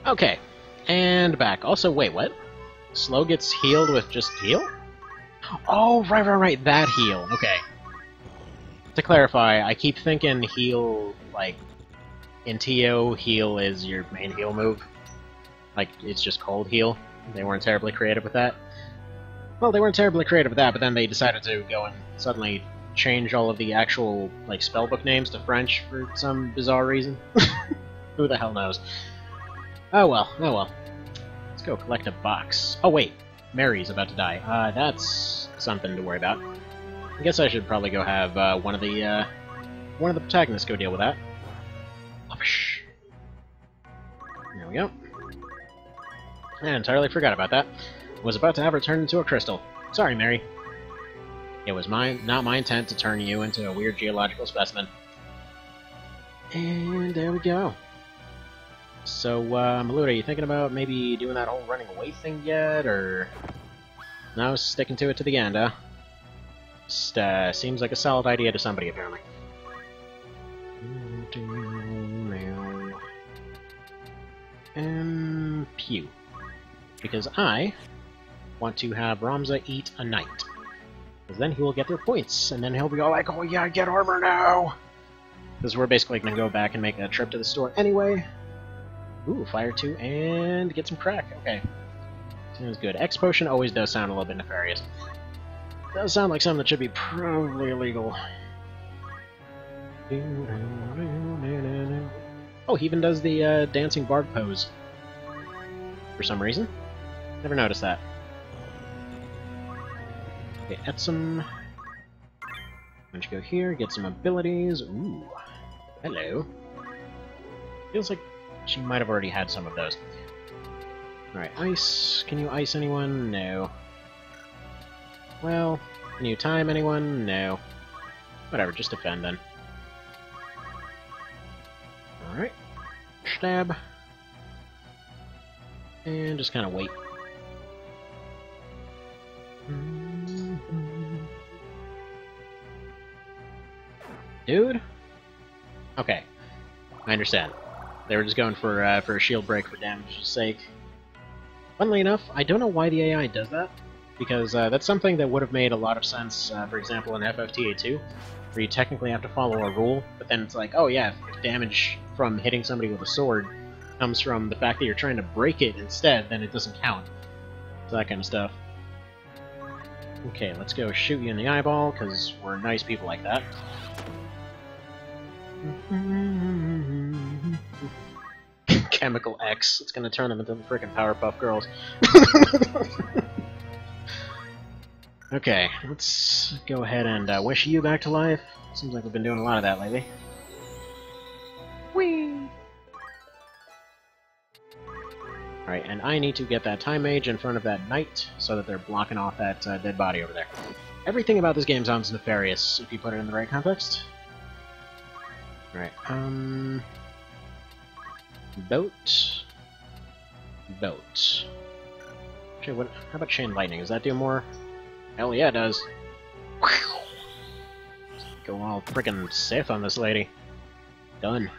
Okay, and back. Also, wait, what? Slow gets healed with just heal? Oh, right, that heal. Okay. To clarify, I keep thinking heal, like, in TO, heal is your main heal move. Like, it's just cold heal. They weren't terribly creative with that. Well, they weren't terribly creative with that, but then they decided to go and suddenly change all of the actual, like, spellbook names to French for some bizarre reason. Who the hell knows? Oh well. Let's go collect a box. Oh wait, Mary's about to die. That's something to worry about. I guess I should probably go have one of the protagonists go deal with that. There we go. I entirely forgot about that. Was about to have her turned into a crystal. Sorry, Mary. It was not my intent to turn you into a weird geological specimen. And there we go. So, Maluda, you thinking about maybe doing that whole running away thing yet, or... No, sticking to it to the end, huh? Just, seems like a solid idea to somebody, apparently. Pew. Because I want to have Ramza eat a knight. Because then he will get their points, and then he'll be all like, oh yeah, get armor now! Because we're basically going to go back and make a trip to the store anyway. Ooh, fire 2 and get some crack. Okay. Sounds good. X potion always does sound a little bit nefarious. Does sound like something that should be probably illegal. Oh, he even does the dancing bard pose. For some reason. Never noticed that. Okay, Etsum. Why don't you go here, get some abilities. Ooh. Hello. Feels like she might have already had some of those. Alright, ice. Can you ice anyone? No. Well, can you time anyone? No. Whatever, just defend then. Alright. Stab. And just kind of wait. Dude? Okay. I understand. They were just going for a shield break for damage's sake. Funnily enough, I don't know why the AI does that, because that's something that would have made a lot of sense, for example, in FFT 2, where you technically have to follow a rule, but then it's like, oh yeah, if damage from hitting somebody with a sword comes from the fact that you're trying to break it instead, then it doesn't count. So that kind of stuff. Okay, let's go shoot you in the eyeball, because we're nice people like that. Chemical X. It's gonna turn them into the frickin' Powerpuff Girls. Okay, let's go ahead and wish you back to life. Seems like we've been doing a lot of that lately. Whee! Alright, and I need to get that Time Mage in front of that Knight so that they're blocking off that dead body over there. Everything about this game sounds nefarious if you put it in the right context. Alright, Boat. Actually, how about Chain Lightning? Does that do more? Hell yeah, it does. Go all frickin' Sith on this lady. Done.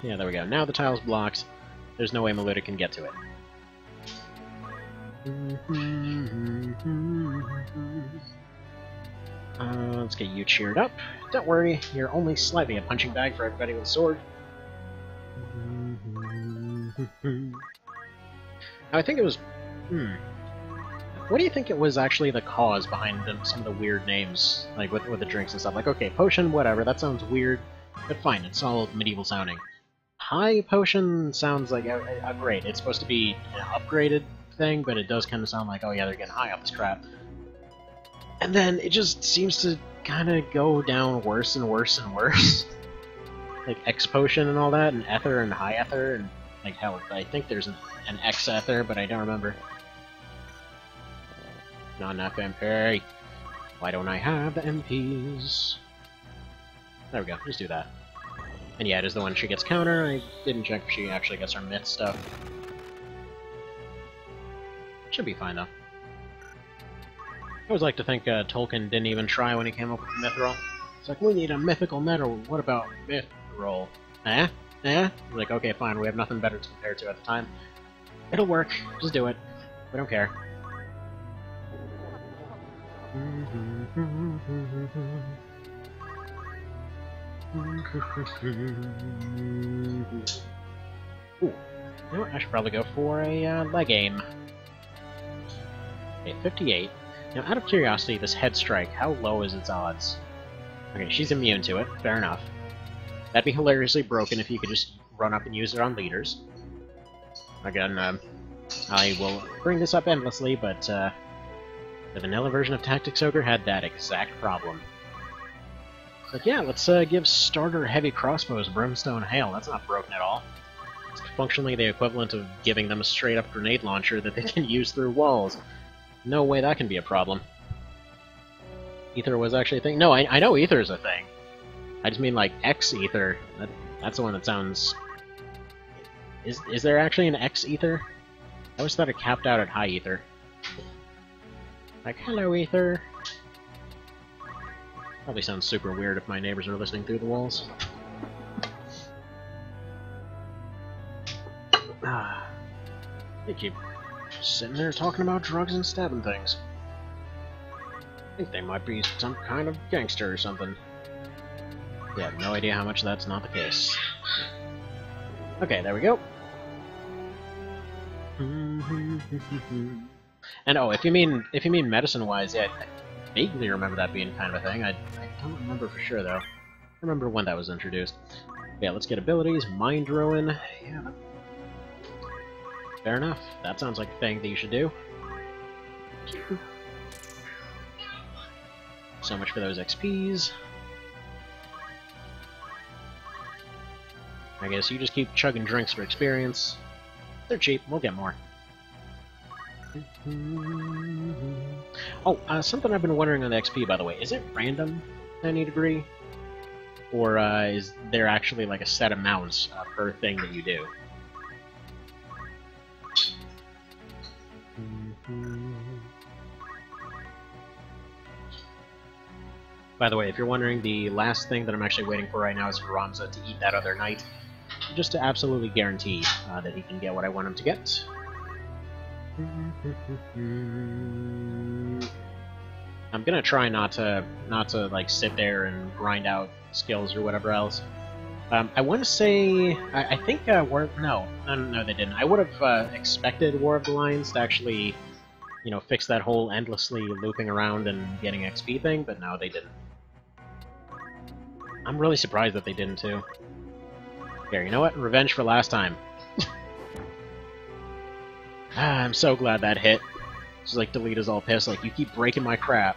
Yeah, there we go. Now the tile's blocked. There's no way Maluda can get to it. Let's get you cheered up. Don't worry, you're only slightly a punching bag for everybody with a sword. I think it was... What do you think it was actually the cause behind some of the weird names, like with the drinks and stuff? Like, okay, potion, whatever, that sounds weird, but fine, it's all medieval sounding. High potion sounds like great. It's supposed to be an upgraded thing, but it does kind of sound like, oh yeah, they're getting high off this crap. And then it just seems to kind of go down worse and worse and worse. Like X potion and all that, and ether and high ether, and like hell, I think there's an X ether, but I don't remember. Not enough MP. Why don't I have the MPs? There we go, just do that. And yeah, it is the one she gets counter. I didn't check if she actually gets her myth stuff. Should be fine though. I always like to think Tolkien didn't even try when he came up with Mithril. It's like, we need a mythical metal, what about Mithril? Like, okay, fine, we have nothing better to compare to at the time. It'll work, just do it. We don't care. Ooh, you know what, I should probably go for a leg aim. Okay, 58. Now, out of curiosity, this head strike, how low is its odds? Okay, she's immune to it, fair enough. That'd be hilariously broken if you could just run up and use it on leaders. Again, I will bring this up endlessly, but the vanilla version of Tactics Ogre had that exact problem. But yeah, let's give starter heavy crossbows Brimstone Hail. That's not broken at all. It's functionally the equivalent of giving them a straight-up grenade launcher that they can use through walls. No way that can be a problem. Ether was actually a thing? No, I know Ether is a thing. I just mean like X-Ether. That's the one that sounds... Is there actually an X-Ether? I always thought it capped out at high Ether. Like, hello Ether. Probably sounds super weird if my neighbors are listening through the walls. They keep sitting there talking about drugs and stabbing things. I think they might be some kind of gangster or something. Yeah, I have no idea how much that's not the case. Okay, there we go. And oh, if you mean medicine-wise, yeah, I vaguely remember that being kind of a thing. I don't remember for sure though. I remember when that was introduced. Yeah, let's get abilities. Mind Ruin. Yeah. Fair enough. That sounds like a thing that you should do. So much for those XPs. I guess you just keep chugging drinks for experience. They're cheap, we'll get more. Oh, something I've been wondering on the XP, by the way. Is it random to any degree? Or is there actually like a set amount per thing that you do? By the way, if you're wondering, the last thing that I'm actually waiting for right now is for Ramza to eat that other night, just to absolutely guarantee that he can get what I want him to get. I'm gonna try not to like sit there and grind out skills or whatever else. I want to say I think no, they didn't. I would have expected War of the Lions to actually, you know, fix that whole endlessly looping around and getting XP thing, but no, they didn't. I'm really surprised that they didn't too. Here, you know what? Revenge for last time. I'm so glad that hit. Just like Delita's all pissed, like, you keep breaking my crap.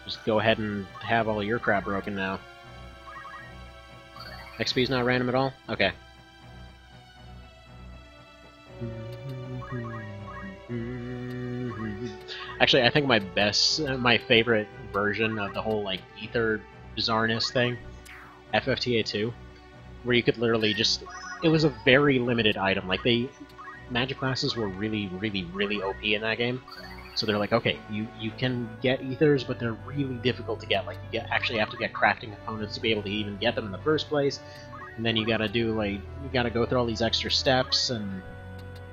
Just go ahead and have all your crap broken now. XP's not random at all? Okay. Actually, I think my favorite version of the whole, like, ether bizarreness thing, FFTA 2, where you could literally just... It was a very limited item. Like, magic classes were really, really, really OP in that game. So they're like, okay, you can get ethers, but they're really difficult to get. Like, you actually have to get crafting components to be able to even get them in the first place. And then you gotta do, like, you gotta go through all these extra steps, and,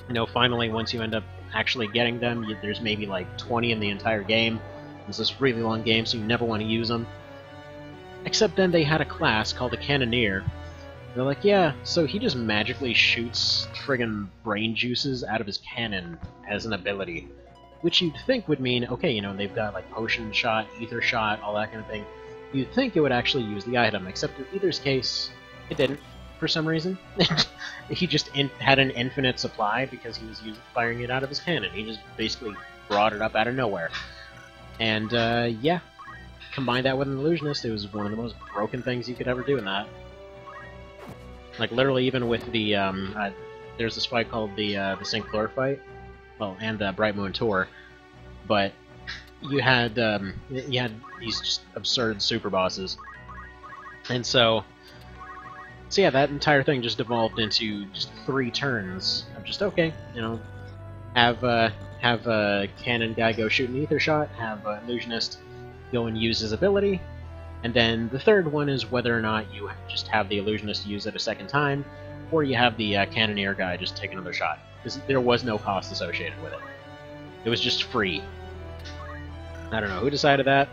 you know, finally, once you end up actually getting them, there's maybe, like, 20 in the entire game. It's this really long game, so you never want to use them. Except then they had a class called a Cannoneer. They're like, yeah, so he just magically shoots friggin' brain juices out of his cannon as an ability. Which you'd think would mean, okay, you know, they've got, like, potion shot, ether shot, all that kind of thing. You'd think it would actually use the item, except in Ether's case, it didn't, for some reason. He just had an infinite supply because he was firing it out of his cannon. He just basically brought it up out of nowhere. And, yeah. Combine that with an illusionist, it was one of the most broken things you could ever do in that. Like, literally, even with the, there's this fight called the St. Clair fight. Well, and Bright Moon Tour. But you had these just absurd super bosses. And so yeah, that entire thing just devolved into just 3 turns of just, okay, you know, have a cannon guy go shoot an ether shot, have an illusionist go and use his ability, and then the third one is whether or not you just have the illusionist use it a second time, or you have the Cannoneer guy just take another shot. Because there was no cost associated with it. It was just free. I don't know who decided that,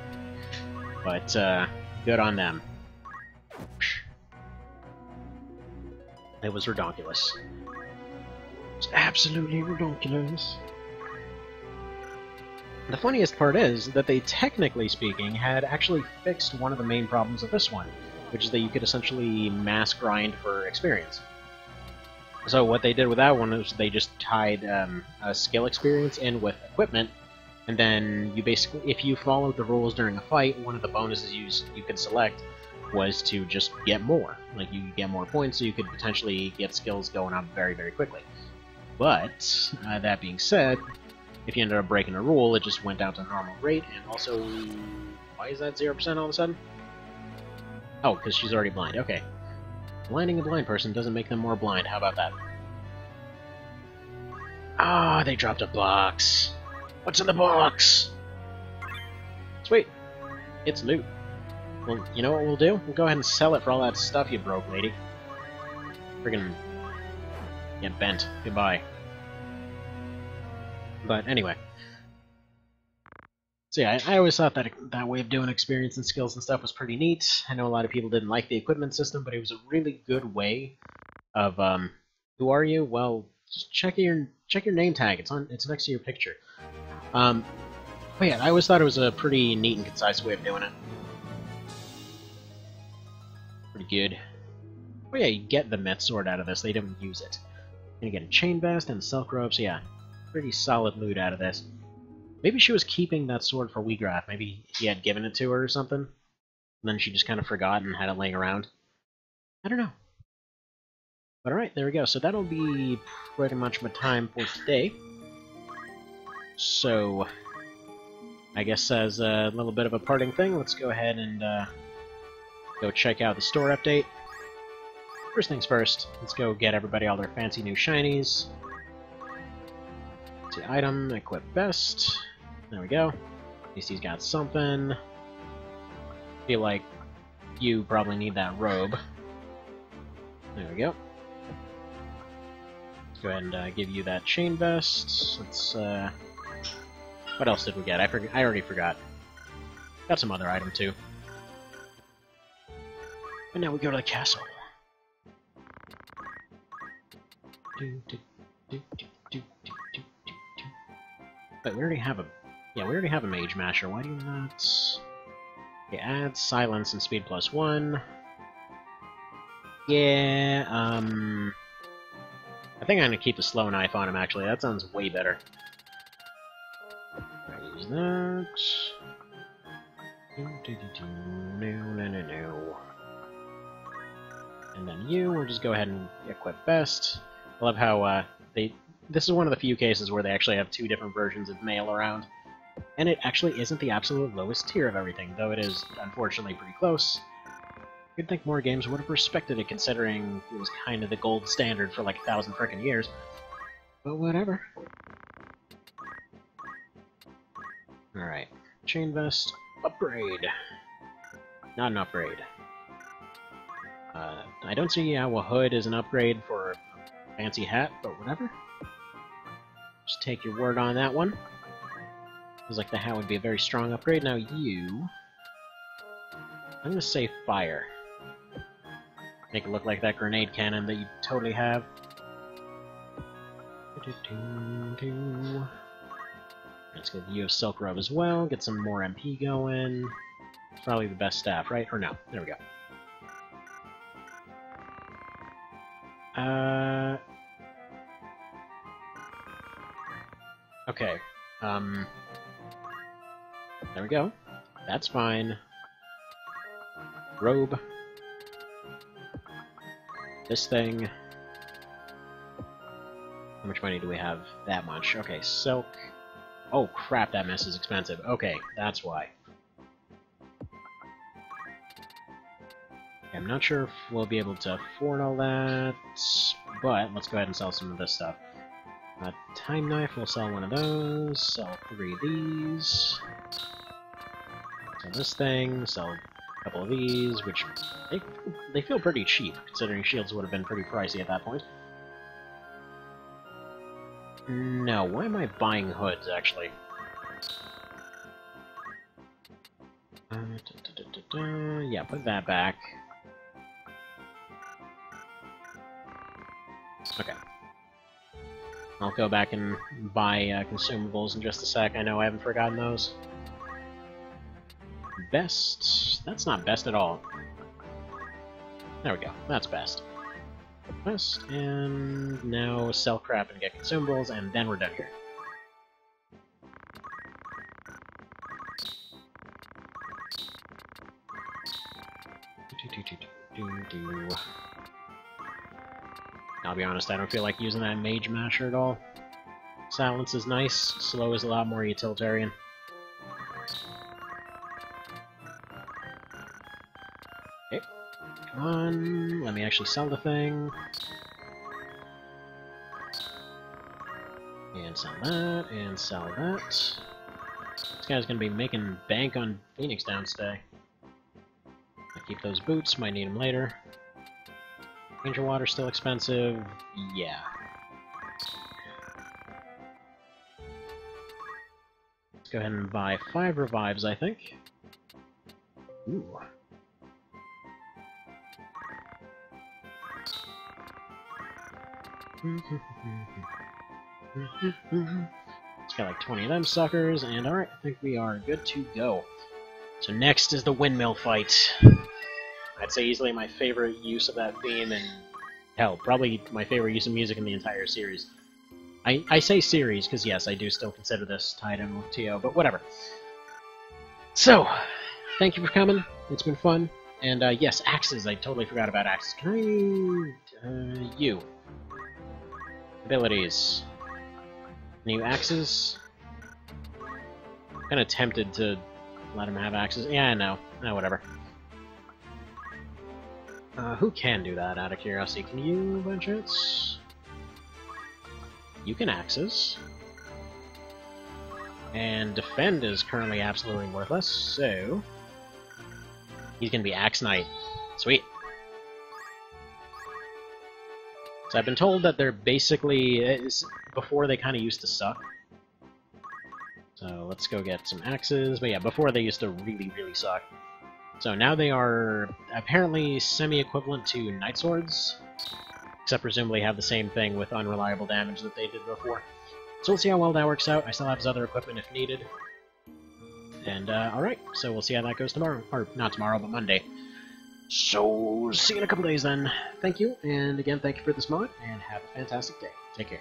but good on them. It was redonkulous. It's absolutely redonkulous. The funniest part is that they, technically speaking, had actually fixed one of the main problems of this one, which is that you could essentially mass grind for experience. So what they did with that one is they just tied a skill experience in with equipment, and then you basically, if you followed the rules during a fight, one of the bonuses you could select was to just get more. Like, you could get more points, so you could potentially get skills going up very, very quickly. But, that being said, if you ended up breaking a rule, it just went down to normal rate, and also... Why is that 0% all of a sudden? Oh, because she's already blind, okay. Blinding a blind person doesn't make them more blind, how about that? Ah, they dropped a box! What's in the box? Sweet. It's loot. Well, you know what we'll do? We'll go ahead and sell it for all that stuff you broke, lady. Friggin' get bent. Goodbye. But anyway. So yeah, I always thought that that way of doing experience and skills and stuff was pretty neat. I know a lot of people didn't like the equipment system, but it was a really good way of, who are you? Well, just check your name tag. It's next to your picture. But yeah, I always thought it was a pretty neat and concise way of doing it. Pretty good. Oh yeah, you get the Myth Sword out of this. They don't use it. And you get a Chain Vest and Silk Robe, so yeah, pretty solid loot out of this. Maybe she was keeping that sword for Wheatgrass. Maybe he had given it to her or something. And then she just kind of forgot and had it laying around. I don't know. But alright, there we go. So that'll be pretty much my time for today. So, I guess as a little bit of a parting thing, let's go ahead and go check out the store update. First things first, let's go get everybody all their fancy new shinies. See, item, equip best. There we go. At least he's got something. Feel like you probably need that robe. There we go. Let's go ahead and give you that chain vest. Let's, what else did we get? I already forgot. Got some other item, too. And now we go to the castle. But we already have a... Yeah, we already have a Mage Masher. Why do you not... Okay, add Silence and Speed +1. Yeah, I think I'm gonna keep the Slow Knife on him, actually. That sounds way better. Use that... No. And then you, we'll just go ahead and equip best. I love how, this is one of the few cases where they actually have two different versions of mail around. And it actually isn't the absolute lowest tier of everything, though it is, unfortunately, pretty close. You'd think more games would have respected it, considering it was kind of the gold standard for like 1,000 frickin' years. But whatever. Alright. Chain vest. Upgrade. Not an upgrade. I don't see how a hood is an upgrade for a fancy hat, but whatever. Just take your word on that one. Feels like the hat would be a very strong upgrade. Now you... I'm gonna say fire. Make it look like that grenade cannon that you totally have. Let's give you a Silk Robe as well, get some more MP going. Probably the best staff, right? Or no? There we go. Okay. There we go. That's fine. Robe. This thing. How much money do we have? That much. Okay, silk. Oh crap, that mess is expensive. Okay, that's why. I'm not sure if we'll be able to afford all that, but let's go ahead and sell some of this stuff. Time Knife, we'll sell one of those, sell 3 of these, sell this thing, sell a couple of these, which they feel pretty cheap, considering shields would have been pretty pricey at that point. No, why am I buying hoods, actually? Yeah, put that back. Okay. I'll go back and buy consumables in just a sec. I know I haven't forgotten those. Best? That's not best at all. There we go. That's best. Best, and now sell crap and get consumables, and then we're done here. I'll be honest, I don't feel like using that Mage Masher at all. Silence is nice, slow is a lot more utilitarian. Okay, come on, let me actually sell the thing. And sell that, and sell that. This guy's gonna be making bank on Phoenix Down today. I'll keep those boots, might need them later. Ranger water's still expensive. Yeah. Let's go ahead and buy 5 revives, I think. Ooh. It's got like 20 of them suckers, and alright, I think we are good to go. So next is the windmill fight. I'd say easily my favorite use of that theme, and hell, probably my favorite use of music in the entire series. I say series, because yes, I do still consider this tied in with TO, but whatever. So, thank you for coming, it's been fun, and yes, axes, I totally forgot about axes. Can I... you. Abilities. New axes? I'm kinda tempted to let him have axes. Yeah, I know. Whatever. Who can do that, out of curiosity? Can you, by chance? You can Axes. And Defend is currently absolutely worthless, so... he's gonna be Axe Knight. Sweet. So I've been told that they're basically... before they kind of used to suck. So let's go get some Axes. But yeah, before they used to really, really suck. So now they are apparently semi-equivalent to Night Swords, except presumably have the same thing with unreliable damage that they did before. So we'll see how well that works out. I still have his other equipment if needed. And, alright, so we'll see how that goes tomorrow. Or, not tomorrow, but Monday. So, see you in a couple days then. Thank you, and again, thank you for this mod, and have a fantastic day. Take care.